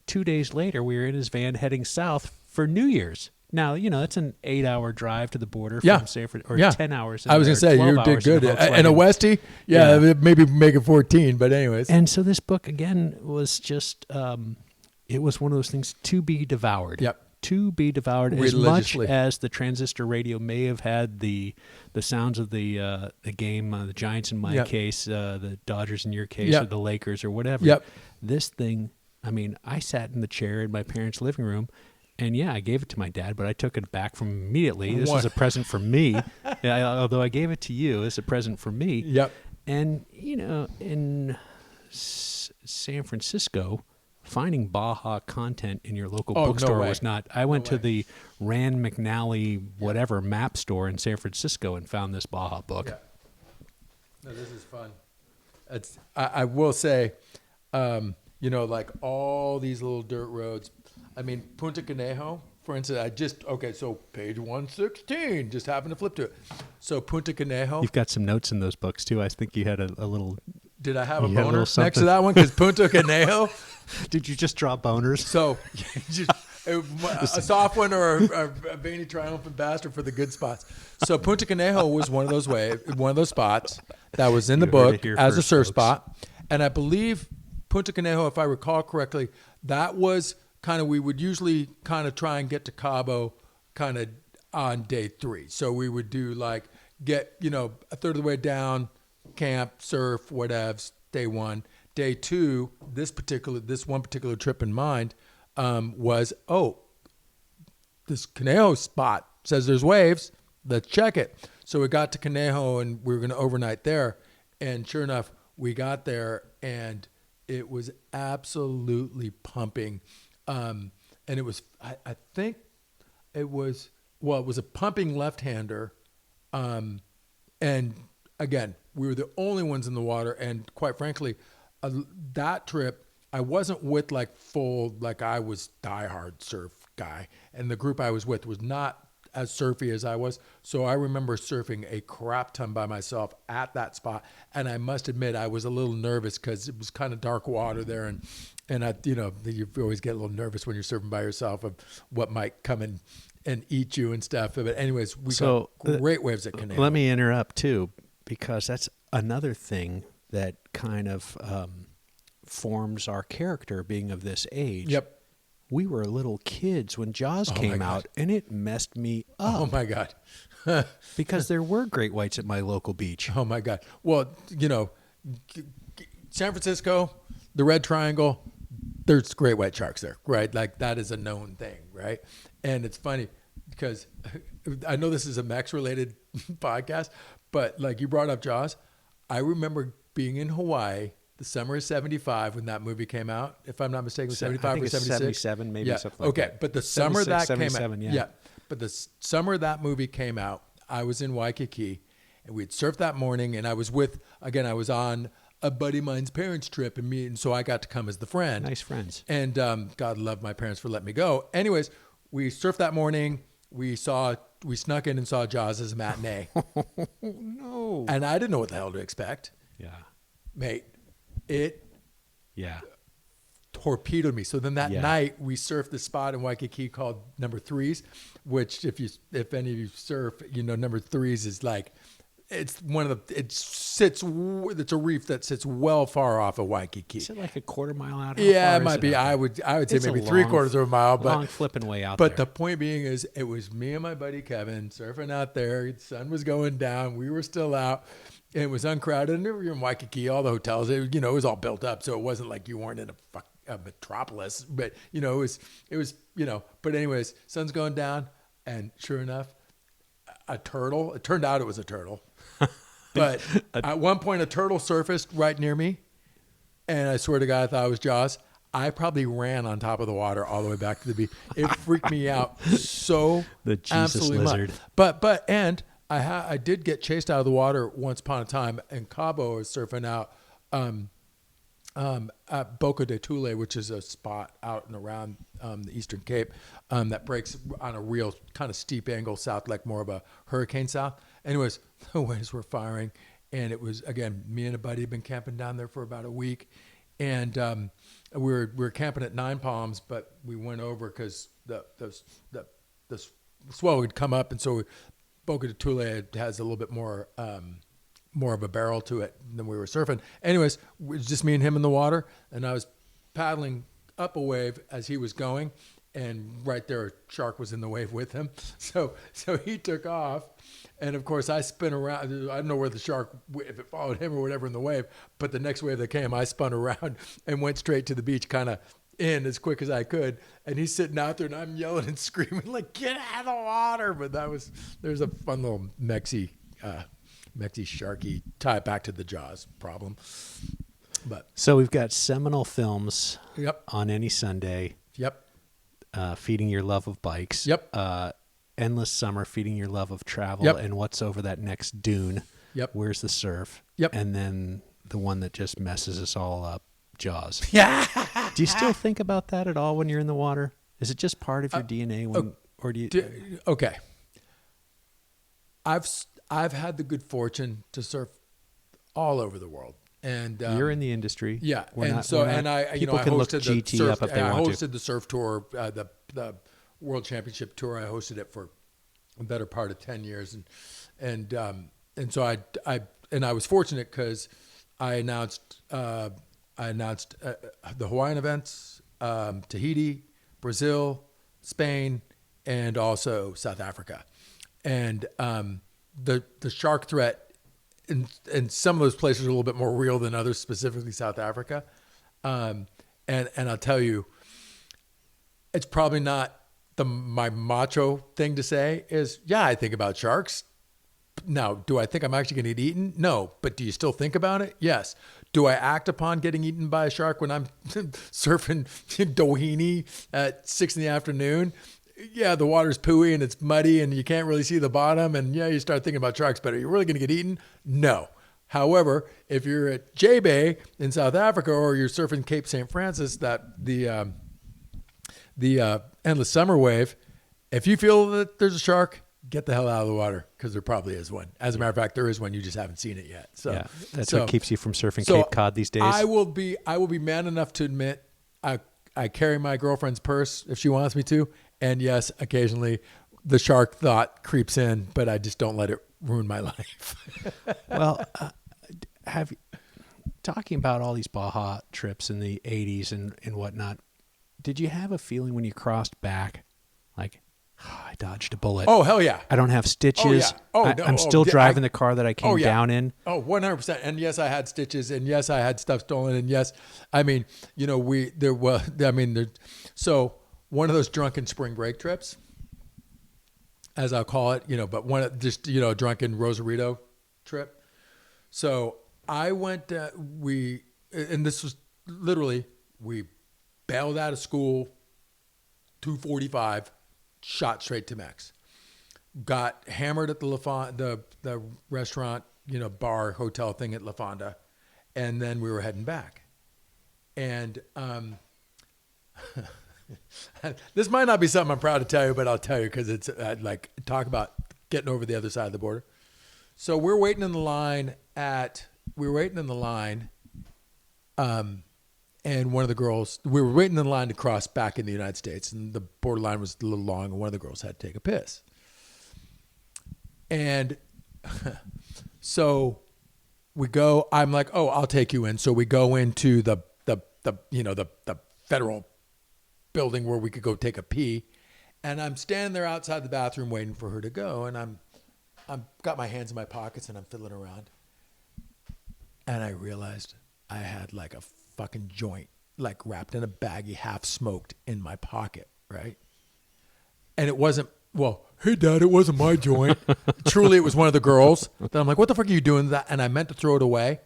2 days later we were in his van heading south for New Year's. Now, it's an 8-hour drive to the border from Sanford, or 10 hours. I was going to say, you did good. And a Westie? Yeah, maybe make it 14, but anyways. And so this book, again, was just, it was one of those things to be devoured. Yep. To be devoured, as much as the transistor radio may have had the sounds of the game, the Giants in my case, the Dodgers in your case, or the Lakers or whatever. Yep. This thing, I sat in the chair in my parents' living room, and I gave it to my dad, but I took it back from him immediately. This is a present for me. Although I gave it to you, it's a present for me. Yep. And, in San Francisco, finding Baja content in your local bookstore was not. I went to the Rand McNally map store in San Francisco and found this Baja book. Yeah. No, this is fun. I will say, like all these little dirt roads. Punta Conejo, for instance, so page 116, just happened to flip to it. So Punta Conejo. You've got some notes in those books too. I think you had a little. Did I have a boner next to that one? Because Punta Conejo. Did you just draw boners? So, A soft one or a veiny triumphant bastard for the good spots. So Punta Conejo was one of those spots that was in the You heard book it here as a first, surf folks. spot. And I believe Punta Conejo, if I recall correctly, that was kind of, we would usually kind of try and get to Cabo kind of on day 3. So we would do like get, a third of the way down, camp, surf, whatevs, day 1. Day 2, this one particular trip in mind was, this Conejo spot says there's waves. Let's check it. So we got to Conejo and we were going to overnight there. And sure enough, we got there and it was absolutely pumping. And it was, I think it was a pumping left-hander. And again, we were the only ones in the water. And quite frankly, that trip, I wasn't with I was diehard surf guy. And the group I was with was not as surfy as I was. So I remember surfing a crap ton by myself at that spot. And I must admit, I was a little nervous because it was kind of dark water there. And I, you always get a little nervous when you're surfing by yourself of what might come and eat you and stuff. But anyways, we got great waves at Conejo. Let me interrupt too, because that's another thing that kind of forms our character being of this age. Yep. We were little kids when Jaws came out, and it messed me up. Oh, my God. Because there were great whites at my local beach. Oh, my God. Well, San Francisco, the Red Triangle, there's great white sharks there, right? Like, that is a known thing, right? And it's funny because I know this is a Max-related podcast, but like you brought up Jaws. I remember being in Hawaii the summer of 75 when that movie came out, if I'm not mistaken, 75 or 76. 77, maybe something like that. Okay, but the summer that came out, yeah. But the summer that movie came out, I was in Waikiki, and we'd surfed that morning, and I was on a buddy of mine's parents' trip, and so I got to come as the friend. Nice friends. And God love my parents for letting me go. Anyways, we surfed that morning. We snuck in and saw Jaws as a matinee. No. And I didn't know what the hell to expect. Yeah. Mate, it Yeah. torpedoed me. So then that Yeah. night we surfed this spot in Waikiki called Number Threes, which if any of you surf, Number Threes is like, it's it's a reef that sits well far off of Waikiki. Is it like a quarter mile out? Yeah, it might be. I would say It's a maybe long- 3/4 of a mile, but long flipping way out But there. the point being is, it was me and my buddy Kevin surfing out there. The sun was going down. We were still out. And it was uncrowded. And we were in Waikiki, all the hotels, it was all built up. So it wasn't like you weren't in a metropolis. But, it was, but anyways, sun's going down. And sure enough, a turtle, it turned out it was a turtle. But at one point, a turtle surfaced right near me. And I swear to God, I thought it was Jaws. I probably ran on top of the water all the way back to the beach. It freaked me out so The Jesus absolutely lizard. much. But I did get chased out of the water once upon a time in Cabo. I was surfing out at Boca de Tule, which is a spot out and around the Eastern Cape that breaks on a real kind of steep angle south, like more of a hurricane south. Anyways, the waves were firing, and it was, again, me and a buddy had been camping down there for about a week, and we were camping at Nine Palms, but we went over because the swell would come up, and so Boca de Tule has a little bit more of a barrel to it than we were surfing. Anyways, it was just me and him in the water, and I was paddling up a wave as he was going, and right there, a shark was in the wave with him. So he took off, and of course I spin around. I don't know where the shark, if it followed him or whatever in the wave, but the next wave that came, I spun around and went straight to the beach, kind of in as quick as I could. And he's sitting out there, and I'm yelling and screaming like, "Get out of the water!" But there's a fun little Mexi sharky tie back to the Jaws problem. But So we've got seminal films Yep. on any Sunday. Yep. Feeding your love of bikes. Yep. Endless Summer, feeding your love of travel. Yep. And what's over that next dune. Yep. Where's the surf? Yep. And then the one that just messes us all up, Jaws. Yeah. Do you still think about that at all when you're in the water? Is it just part of your DNA or do you? Okay. I've had the good fortune to surf all over the world, And You're in the industry. Yeah, We're and not- so we're not- and I people I can look hosted GT the surf, up if they I want to. hosted the surf tour, the World Championship tour. I hosted it for a better part of 10 years, and so I was fortunate because I announced the Hawaiian events, Tahiti, Brazil, Spain, and also South Africa, and the shark threat in some of those places are a little bit more real than others, specifically South Africa. And I'll tell you, it's probably not my macho thing to say is, yeah, I think about sharks. Now, do I think I'm actually going to get eaten? No. But do you still think about it? Yes. Do I act upon getting eaten by a shark when I'm surfing in Doheny at 6 p.m? Yeah, the water's pooey and it's muddy and you can't really see the bottom. And yeah, you start thinking about sharks, but are you really going to get eaten? No. However, if you're at J-Bay in South Africa or you're surfing Cape St. Francis, the endless summer wave, if you feel that there's a shark, get the hell out of the water because there probably is one. As a matter of fact, there is one. You just haven't seen it yet. So Yeah, that's what keeps you from surfing so Cape Cod these days. I will be man enough to admit I carry my girlfriend's purse if she wants me to. And yes, occasionally the shark thought creeps in, but I just don't let it ruin my life. Well, talking about all these Baja trips in the 80s and whatnot, did you have a feeling when you crossed back, like, I dodged a bullet? Oh, hell yeah. I don't have stitches. Oh, yeah. I'm still driving the car that I came down in. Oh, 100%. And yes, I had stitches, and yes, I had stuff stolen, and yes, I mean, so one of those drunken spring break trips, as I'll call it, a drunken Rosarito trip. So I went, and this was literally, we bailed out of school, 2:45, shot straight to Mex. Got hammered at the restaurant, bar, hotel thing at La Fonda, and then we were heading back. And this might not be something I'm proud to tell you, but I'll tell you because it's talk about getting over the other side of the border. So we're waiting in the line and one of the girls, we were waiting in line to cross back in the United States, and the borderline was a little long, and one of the girls had to take a piss. And so we go, I'm like, oh, I'll take you in. So we go into the federal building where we could go take a pee. And I'm standing there outside the bathroom waiting for her to go. And I'm got my hands in my pockets and I'm fiddling around. And I realized I had like a fucking joint, like wrapped in a baggie, half smoked in my pocket, right? And it wasn't, well, hey Dad, it wasn't my joint. Truly, it was one of the girls. Then I'm like, what the fuck are you doing with that? And I meant to throw it away,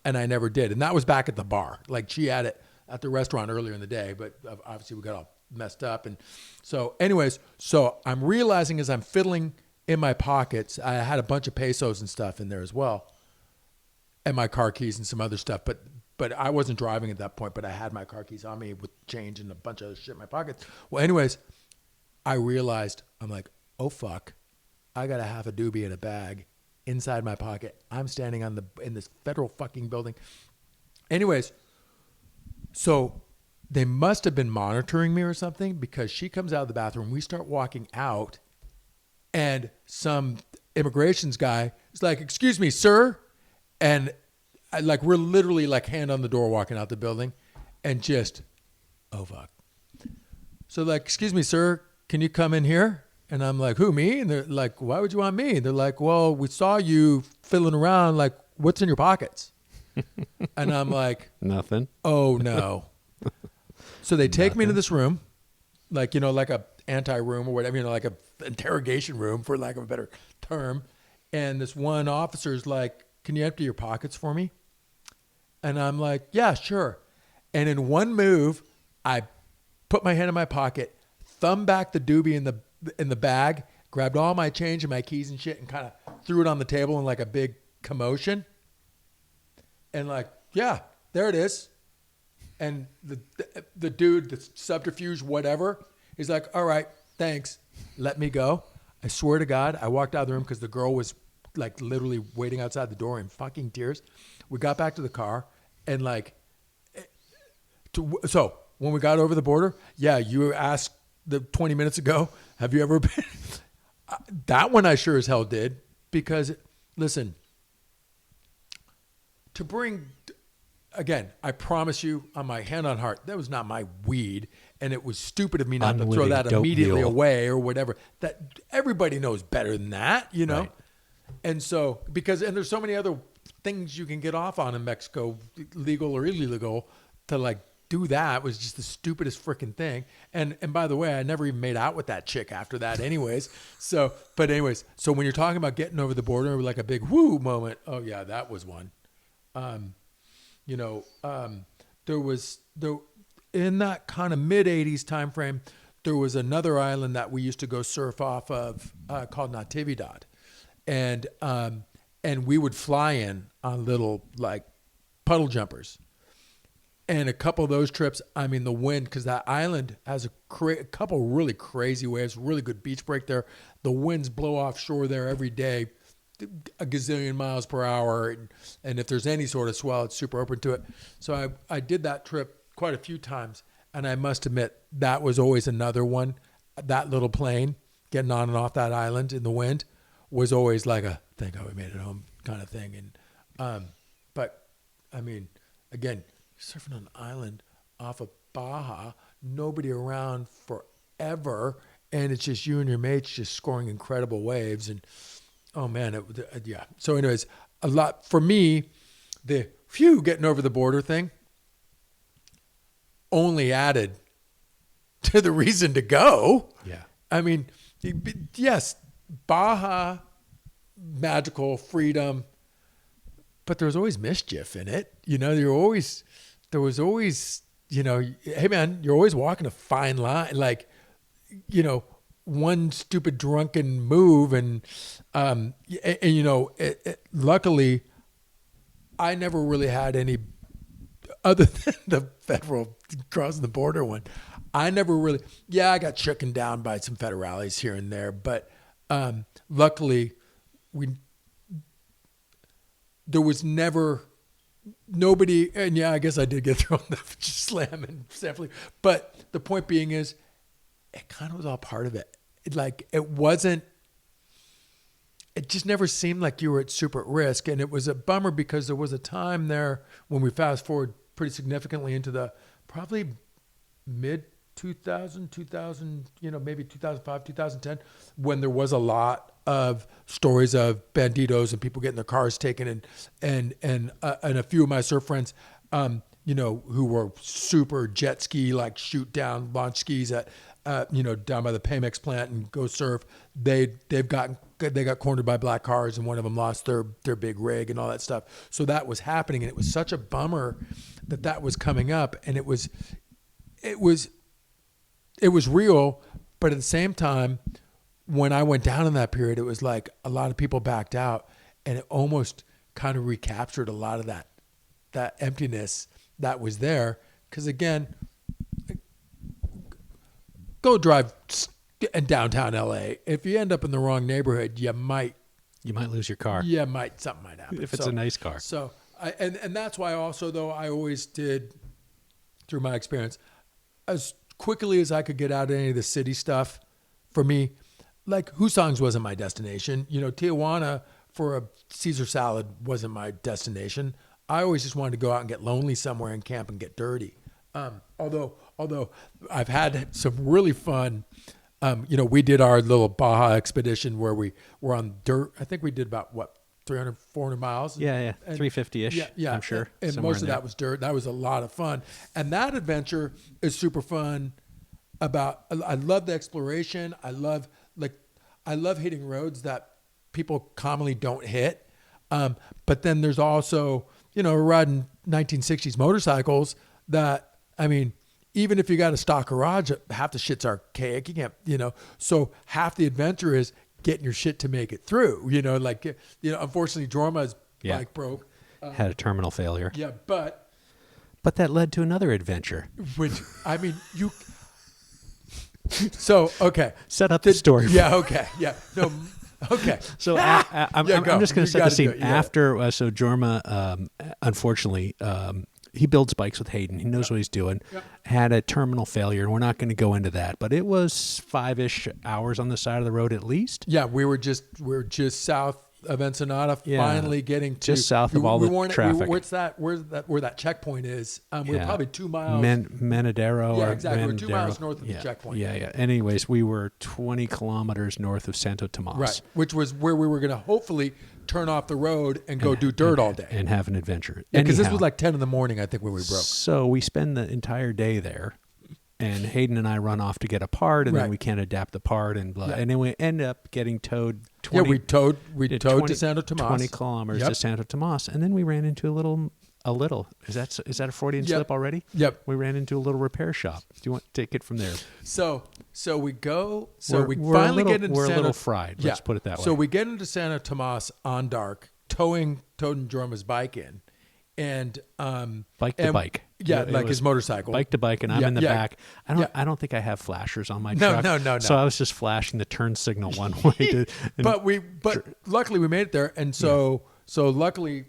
and I never did. And that was back at the bar. Like she had it at the restaurant earlier in the day, but obviously we got all messed up. And so anyways, so I'm realizing as I'm fiddling in my pockets, I had a bunch of pesos and stuff in there as well, and my car keys and some other stuff. But I wasn't driving at that point, but I had my car keys on me with change and a bunch of shit in my pockets. Well, anyways, I realized, I'm like, oh fuck, I got a half a doobie in a bag inside my pocket. I'm standing in this federal fucking building. Anyways, so they must have been monitoring me or something, because she comes out of the bathroom. We start walking out, and some immigrations guy is like, excuse me, sir. And we're literally like hand on the door walking out the building, and just, oh fuck. So like, excuse me, sir, can you come in here? And I'm like, who, me? And they're like, why would you want me? And they're like, well, we saw you fiddling around. Like, what's in your pockets? And I'm like, nothing. Oh no. So they take me into this room, like a anti-room or whatever, like a interrogation room, for lack of a better term. And this one officer's like, can you empty your pockets for me? And I'm like, yeah, sure. And in one move, I put my hand in my pocket, thumbed back the doobie in the bag, grabbed all my change and my keys and shit, and kind of threw it on the table in like a big commotion. And like, yeah, there it is. And the dude, the subterfuge, whatever, he's like, all right, thanks. Let me go. I swear to God, I walked out of the room because the girl was like literally waiting outside the door in fucking tears. We got back to the car and like, so when we got over the border, yeah, you asked the 20 minutes ago, have you ever been? That one I sure as hell did, because listen, to bring, again, I promise you on my hand on heart, that was not my weed, and it was stupid of me not to throw Unwitting that dope immediately mule. away or whatever. That everybody knows better than that, you know? Right. And so, and there's so many other things you can get off on in Mexico, legal or illegal, to like do that was just the stupidest freaking thing. And by the way, I never even made out with that chick after that anyways. So when you're talking about getting over the border, like a big woo moment, oh yeah, that was one. There was in that kind of mid 80s time frame, there was another island that we used to go surf off of called Natividad. And we would fly in on little like puddle jumpers. And a couple of those trips, I mean, the wind, because that island has a couple really crazy waves, really good beach break there. The winds blow offshore there every day, a gazillion miles per hour. And if there's any sort of swell, it's super open to it. So I did that trip quite a few times. And I must admit, that was always another one. That little plane getting on and off that island in the wind was always like a, thank God we made it home kind of thing. And, but I mean, again, surfing on an island off of Baja, nobody around forever, and it's just you and your mates just scoring incredible waves. And oh man, yeah. So anyways, a lot for me, the getting over the border thing only added to the reason to go. Yeah. I mean, yes, Baja, magical freedom, but there was always mischief in it. You know, there was always, you know, hey man, you're always walking a fine line. Like, you know, one stupid drunken move. And you know, luckily I never really had any, other than the federal crossing the border one. I never really, I got shooken down by some federales here and there, but luckily there was never nobody, and I guess I did get thrown the slam and sampling. But the point being is, it kind of was all part of it. It just never seemed like you were at super at risk. And it was a bummer because there was a time there when we fast forward pretty significantly into the probably mid 2000, maybe 2005, 2010, when there was a lot of stories of banditos and people getting their cars taken, and a few of my surf friends, who were super jet ski, like shoot down, launch skis at, down by the Pemex plant and go surf. They got cornered by black cars, and one of them lost their big rig and all that stuff. So that was happening, and it was such a bummer that was coming up, and it was real, but at the same time, when I went down in that period, it was like a lot of people backed out, and it almost kind of recaptured a lot of that emptiness that was there. Because again, go drive in downtown LA. If you end up in the wrong neighborhood, you might lose your car. Something might happen. If it's a nice car. So, and that's why also, though, I always did, through my experience, as quickly as I could get out of any of the city stuff, for me, like Husong's wasn't my destination. Tijuana for a Caesar salad wasn't my destination. I always just wanted to go out and get lonely somewhere and camp and get dirty. Although I've had some really fun, we did our little Baja expedition where we were on dirt. I think we did about 300, 400 miles. Yeah. 350-ish, yeah. I'm sure. And most of that was dirt. That was a lot of fun. And that adventure is super fun. I love the exploration. I love hitting roads that people commonly don't hit. But then there's also, we're riding 1960s motorcycles that, I mean, even if you got a stock garage, half the shit's archaic. You can't, so half the adventure is getting your shit to make it through, unfortunately Jorma's bike broke. Had a terminal failure. Yeah. But that led to another adventure. Which, I mean, so, okay. Set up the story. Yeah. Okay. Yeah. No, Okay. So I'm go. just going You to set the gotta scene. do it. Yeah. After, so Jorma, unfortunately, he builds bikes with Hayden. He knows what he's doing. Yep. Had a terminal failure, and we're not going to go into that. But it was 5-ish hours on the side of the road at least. Yeah, we were just south of Ensenada, finally getting to just south of all the traffic. Where that checkpoint is? We were probably 2 miles. Menadero. Yeah, or exactly. We're 2 miles Menadero. north of the checkpoint. Yeah. Anyways, we were 20 kilometers north of Santo Tomas. Right, which was where we were going to hopefully turn off the road and go do dirt all day and have an adventure. Yeah, because this was like 10 in the morning, I think, when we broke. So we spend the entire day there. And Hayden and I run off to get a part, and then we can't adapt the part, and blah. Yeah. And then we end up getting towed 20. Yeah, we towed to Santo Tomas. 20 kilometers to Santo Tomas, and then we ran into a little. Is that a Freudian slip already? Yep. We ran into a little repair shop. Do you want to take it from there? So we go. So we finally get into We're Santa, a little fried. Let's put it that way. So we get into Santo Tomas on dark, towing Jorma's bike in. And bike to bike, like his motorcycle, bike to bike, and I'm in the back. I don't think I have flashers on my truck. No. So I was just flashing the turn signal one way. But luckily we made it there, and so luckily,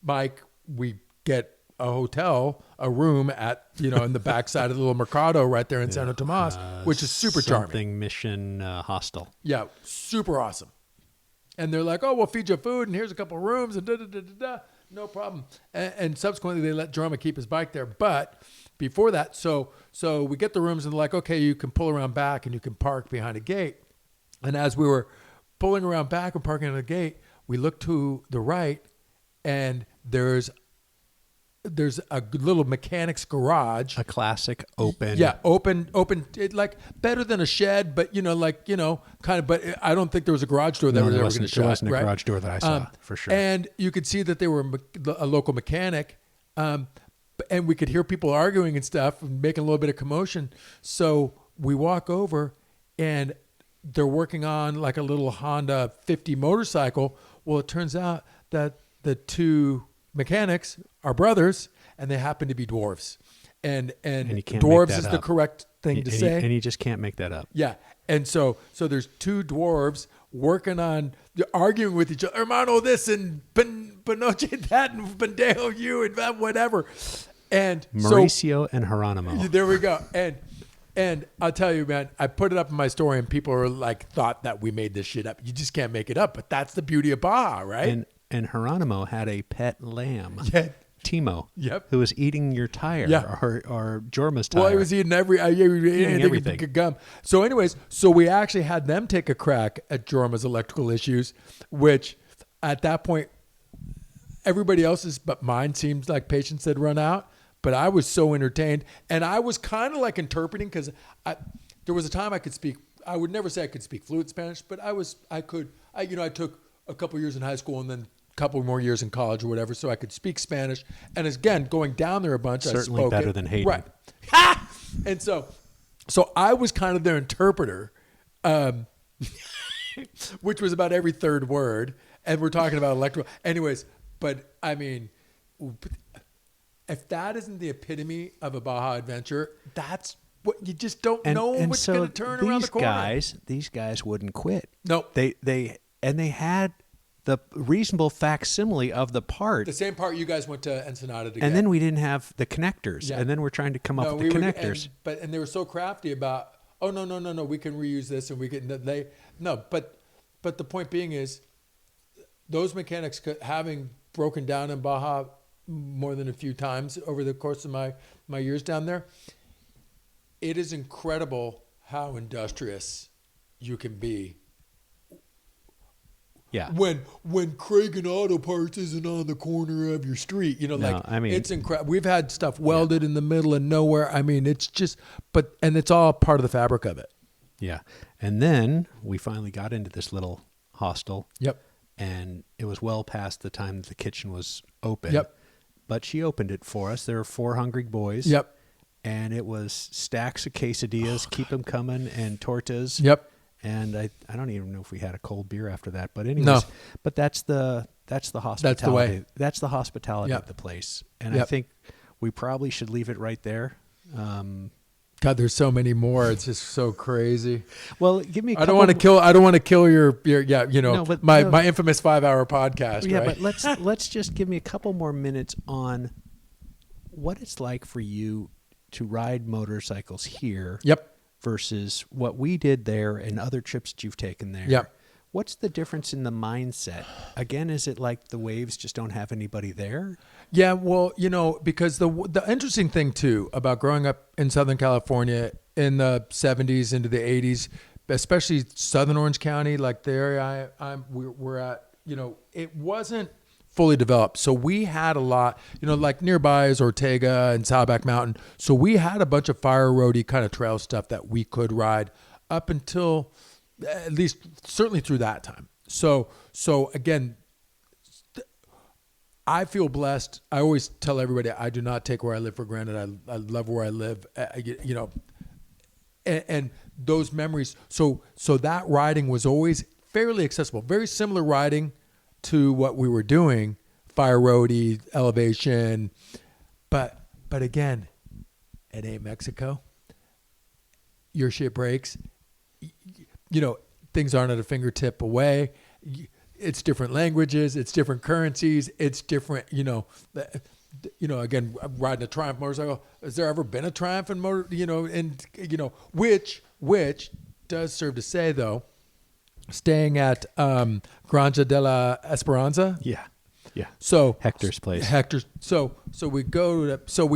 Mike, we get a hotel, a room at in the backside of the little Mercado right there in Santo Tomas, which is super charming. Something Mission Hostel. Yeah, super awesome. And they're like, oh, we'll feed you food, and here's a couple of rooms, and da-da-da-da-da. No problem. And subsequently, they let Jorma keep his bike there. But before that, so we get the rooms, and they're like, okay, you can pull around back, and you can park behind a gate. And as we were pulling around back and parking at a gate, we look to the right, and there's a little mechanic's garage. A classic open. Yeah, open. It, like better than a shed, but kind of. But I don't think there was a garage door that was ever going to shut. There wasn't a garage door that I saw for sure. And you could see that they were a local mechanic, and we could hear people arguing and stuff, and making a little bit of commotion. So we walk over, and they're working on like a little Honda 50 motorcycle. Well, it turns out that the two mechanics are brothers, and they happen to be dwarves, and dwarves is the correct thing to say, and you just can't make that up. Yeah, and so there's two dwarves working on arguing with each other, hermano this and Pinoche that and pendejo you and that whatever, and Mauricio and Geronimo. There we go, and I'll tell you, man, I put it up in my story, and people are like, thought that we made this shit up. You just can't make it up, but that's the beauty of Baja, right? And Geronimo had a pet lamb, Timo, who was eating your tire, or Jorma's tire. Well, he was eating everything. Gum. So anyways, we actually had them take a crack at Jorma's electrical issues, which at that point, everybody else's but mine seemed like patience had run out. But I was so entertained, and I was kind of like interpreting, because there was a time I could speak. I would never say I could speak fluent Spanish, but I took a couple years in high school and then a couple more years in college or whatever, so I could speak Spanish. And again, going down there a bunch, certainly I spoke better it. than Hayden. Right. And so I was kind of their interpreter, which was about every third word. And we're talking about electrical. Anyways, but I mean, if that isn't the epitome of a Baja adventure, that's what you just don't know what's going to turn around the corner. These guys wouldn't quit. No, they had the reasonable facsimile of the part. The same part you guys went to Ensenada to get. And then we didn't have the connectors. Yeah. And then we're trying to come up with the connectors. And they were so crafty about, oh, no, we can reuse this, and we can, but the point being is, those mechanics, having broken down in Baja more than a few times over the course of my years down there, it is incredible how industrious you can be. Yeah. When Craig and Auto Parts isn't on the corner of your street, it's incredible. We've had stuff welded in the middle of nowhere. I mean, it's just, and it's all part of the fabric of it. Yeah. And then we finally got into this little hostel. Yep. And it was well past the time that the kitchen was open. Yep. But she opened it for us. There were 4 hungry boys. Yep. And it was stacks of quesadillas, keep them coming, and tortas. Yep. And I don't even know if we had a cold beer after that. But anyways, but that's the hospitality. That's the way. That's the hospitality of the place. And I think we probably should leave it right there. God, there's so many more. It's just so crazy. Well, give me. I don't want to kill your No, but my infamous 5-hour podcast. Yeah, right? but let's just give me a couple more minutes on what it's like for you to ride motorcycles here. Yep. Versus what we did there and other trips that you've taken there. Yep. What's the difference in the mindset? Again, is it like the waves just don't have anybody there? Yeah, well, because the interesting thing too about growing up in Southern California in the 70s into the 80s, especially Southern Orange County, like the area we're at, it wasn't fully developed. So we had a lot, like nearby is Ortega and Saddleback Mountain. So we had a bunch of fire roady kind of trail stuff that we could ride up until at least certainly through that time. So again, I feel blessed. I always tell everybody I do not take where I live for granted. I love where I live, and those memories. So that riding was always fairly accessible, very similar riding to what we were doing, fire roady, elevation. But again, it ain't Mexico. Your shit breaks. Things aren't at a fingertip away. It's different languages. It's different currencies. It's different, again, riding a Triumph motorcycle. Has there ever been a Triumph in motor, which does serve to say though, staying at Granja de la Esperanza. Yeah. So Hector's place. So we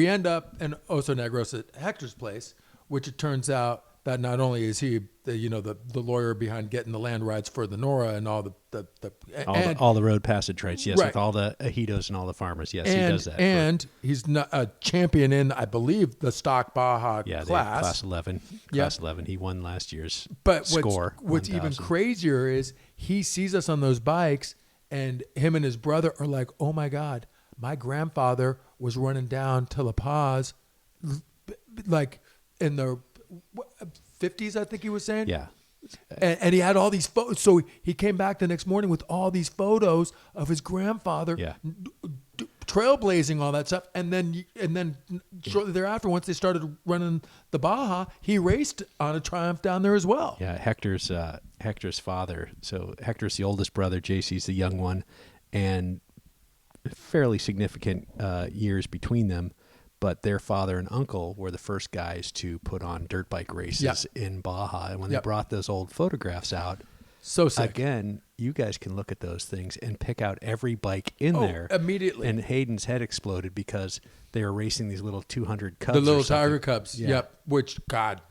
end up in Oso Negros at Hector's place, which it turns out that not only is he the lawyer behind getting the land rights for the Nora and all all the road passage rights, yes, right. with all the ejidos and all the farmers, yes, he does that. And he's not a champion in, I believe, the stock Baja class. Class 11. Class 11. He won last year's score. What's even crazier is he sees us on those bikes, and him and his brother are like, "Oh my God, my grandfather was running down to La Paz, like in the 50s, I think he was saying." Yeah. And he had all these photos. So he came back the next morning with all these photos of his grandfather trailblazing all that stuff. And then shortly thereafter, once they started running the Baja, he raced on a Triumph down there as well. Yeah, Hector's father. So Hector's the oldest brother, JC's the young one, and fairly significant years between them. But their father and uncle were the first guys to put on dirt bike races in Baja. And when they brought those old photographs out, so sick. Again, you guys can look at those things and pick out every bike in there. Immediately. And Hayden's head exploded because they were racing these little 200 Cubs. The little Tiger Cubs. Yeah. Yep. Which, God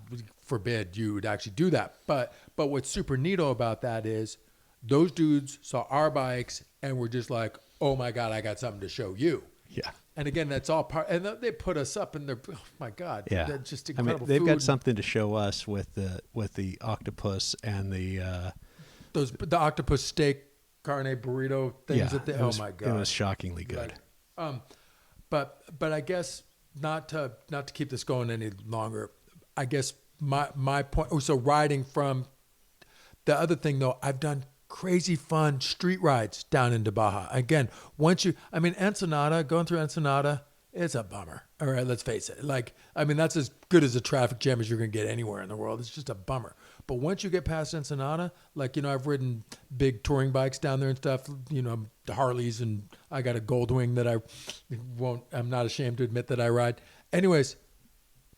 forbid you would actually do that. But what's super neato about that is those dudes saw our bikes and were just like, "Oh my God, I got something to show you." Yeah. And again, that's all part, and they put us up in their, oh my God, they're just incredible. They've food. got something to show us with the octopus and the octopus steak carne burrito things. Yeah, my God, it was shockingly good. But I guess not to keep this going any longer. I guess my point. Oh, so riding from the other thing though, I've done crazy fun street rides down into Baja. Again, Ensenada, going through Ensenada, it's a bummer. All right, let's face it. That's as good as a traffic jam as you're going to get anywhere in the world. It's just a bummer. But once you get past Ensenada, I've ridden big touring bikes down there and stuff, the Harleys, and I got a Goldwing that I'm not ashamed to admit that I ride. Anyways,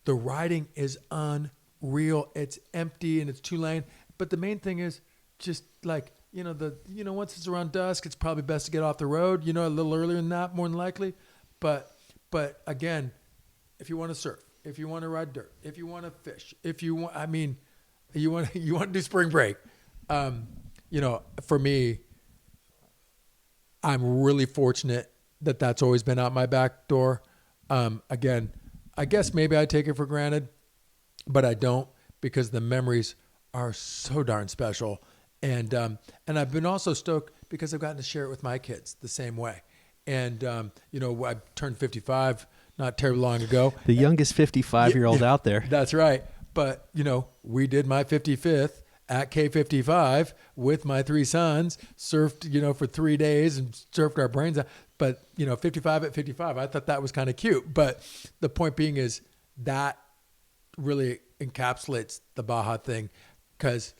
the riding is unreal. It's empty and it's 2-lane. But the main thing is just once it's around dusk, it's probably best to get off the road, a little earlier than that, more than likely. But again, if you want to surf, if you want to ride dirt, if you want to fish, if you want, you want to do spring break, for me, I'm really fortunate that that's always been out my back door. Again, I guess maybe I take it for granted, but I don't, because the memories are so darn special. And I've been also stoked because I've gotten to share it with my kids the same way. And, I turned 55 not terribly long ago. The youngest 55-year-old out there. That's right. But, we did my 55th at K55 with my 3 sons, surfed, for 3 days and surfed our brains out. But, 55 at 55, I thought that was kind of cute. But the point being is that really encapsulates the Baja thing, because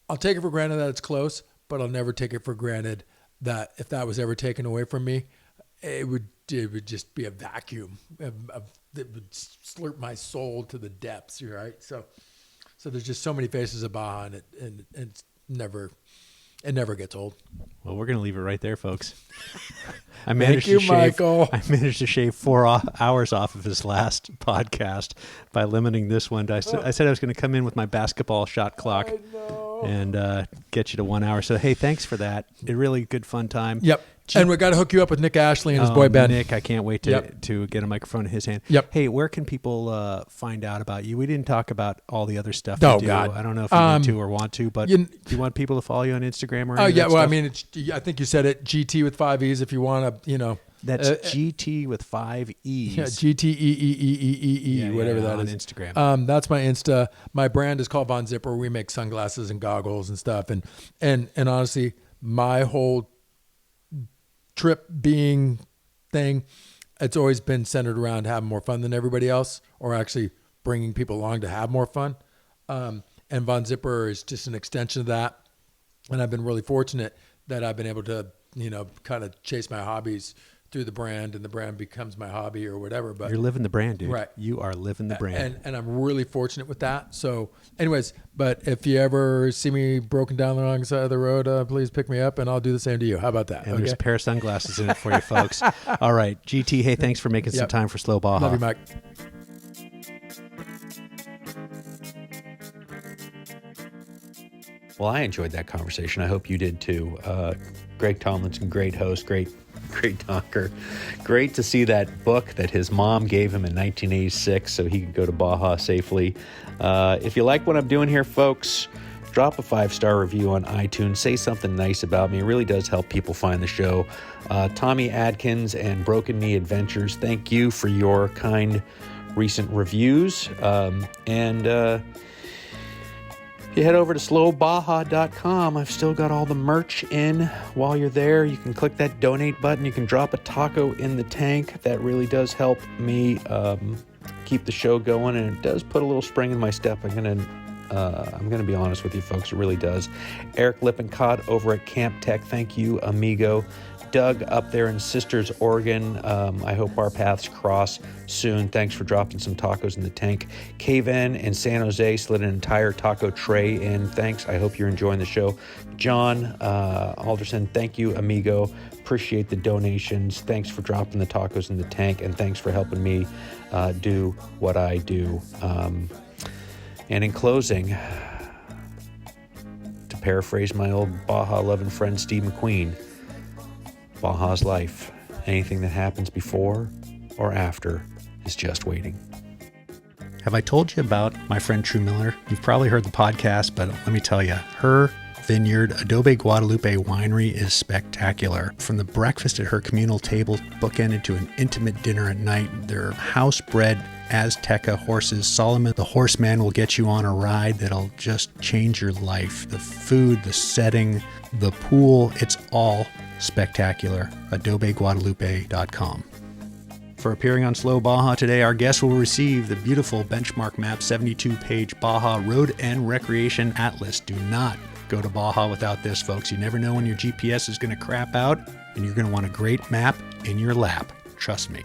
I'll take it for granted that it's close, but I'll never take it for granted that if that was ever taken away from me, it would just be a vacuum. It would slurp my soul to the depths, right? So there's just so many faces of Baja, and it's never gets old. Well, we're going to leave it right there, folks. Thank you, Michael. I managed to shave 4 hours off of his last podcast by limiting this one. I said I was going to come in with my basketball shot clock and get you to 1 hour. So, hey, thanks for that. A really good fun time. Yep. And we got to hook you up with Nick Ashley and his boy Ben. Nick, I can't wait to get a microphone in his hand. Yep. Hey, where can people find out about you? We didn't talk about all the other stuff Oh, you do. God. I don't know if you need to or want to, but do you want people to follow you on Instagram or anything? Oh, yeah. Well, I mean, I think you said it, GT with 5 E's if you want to, That's GT with 5 E's. Yeah, GTEEEEE, whatever that is. On Instagram. That's my Insta. My brand is called Von Zipper. We make sunglasses and goggles and stuff. And honestly, my whole trip being thing, it's always been centered around having more fun than everybody else, or actually bringing people along to have more fun. And Von Zipper is just an extension of that. And I've been really fortunate that I've been able to, kind of chase my hobbies through the brand, and the brand becomes my hobby or whatever. But you're living the brand, dude. Right. You are living the brand. And I'm really fortunate with that. So anyways, but if you ever see me broken down the wrong side of the road, please pick me up and I'll do the same to you. How about that? And there's a pair of sunglasses in it for you folks. All right. GT, hey, thanks for making some time for Slow Baja. Love you, Mike. Well, I enjoyed that conversation. I hope you did too. Greg Tomlinson, great host, great talker. Great to see that book that his mom gave him in 1986 so he could go to Baja safely. If you like what I'm doing here, folks, drop a 5-star review on iTunes. Say something nice about me. It really does help people find the show. Tommy Adkins and Broken Knee Adventures, thank you for your kind recent reviews. If you head over to slowbaja.com, I've still got all the merch in. While you're there, you can click that donate button. You can drop a taco in the tank. That really does help me keep the show going, and it does put a little spring in my step. I'm gonna be honest with you folks, it really does. Eric Lippincott over at Camp Tech, thank you, amigo. Doug up there in Sisters, Oregon, I hope our paths cross soon. Thanks for dropping some tacos in the tank. Cave-In in San Jose slid an entire taco tray in. Thanks. I hope you're enjoying the show. John Alderson, thank you, amigo. Appreciate the donations. Thanks for dropping the tacos in the tank, and thanks for helping me do what I do. And in closing, to paraphrase my old Baja loving friend Steve McQueen, Baja's life. Anything that happens before or after is just waiting. Have I told you about my friend True Miller? You've probably heard the podcast, but let me tell you, her vineyard, Adobe Guadalupe Winery, is spectacular. From the breakfast at her communal table, bookended to an intimate dinner at night, their house-bred Azteca horses, Solomon the horseman, will get you on a ride that'll just change your life. The food, the setting, the pool, it's all spectacular. AdobeGuadalupe.com. For appearing on Slow Baja today, our guest will receive the beautiful Benchmark Map 72-page Baja Road and Recreation Atlas. Do not go to Baja without this, folks. You never know when your GPS is going to crap out, and you're going to want a great map in your lap. Trust me.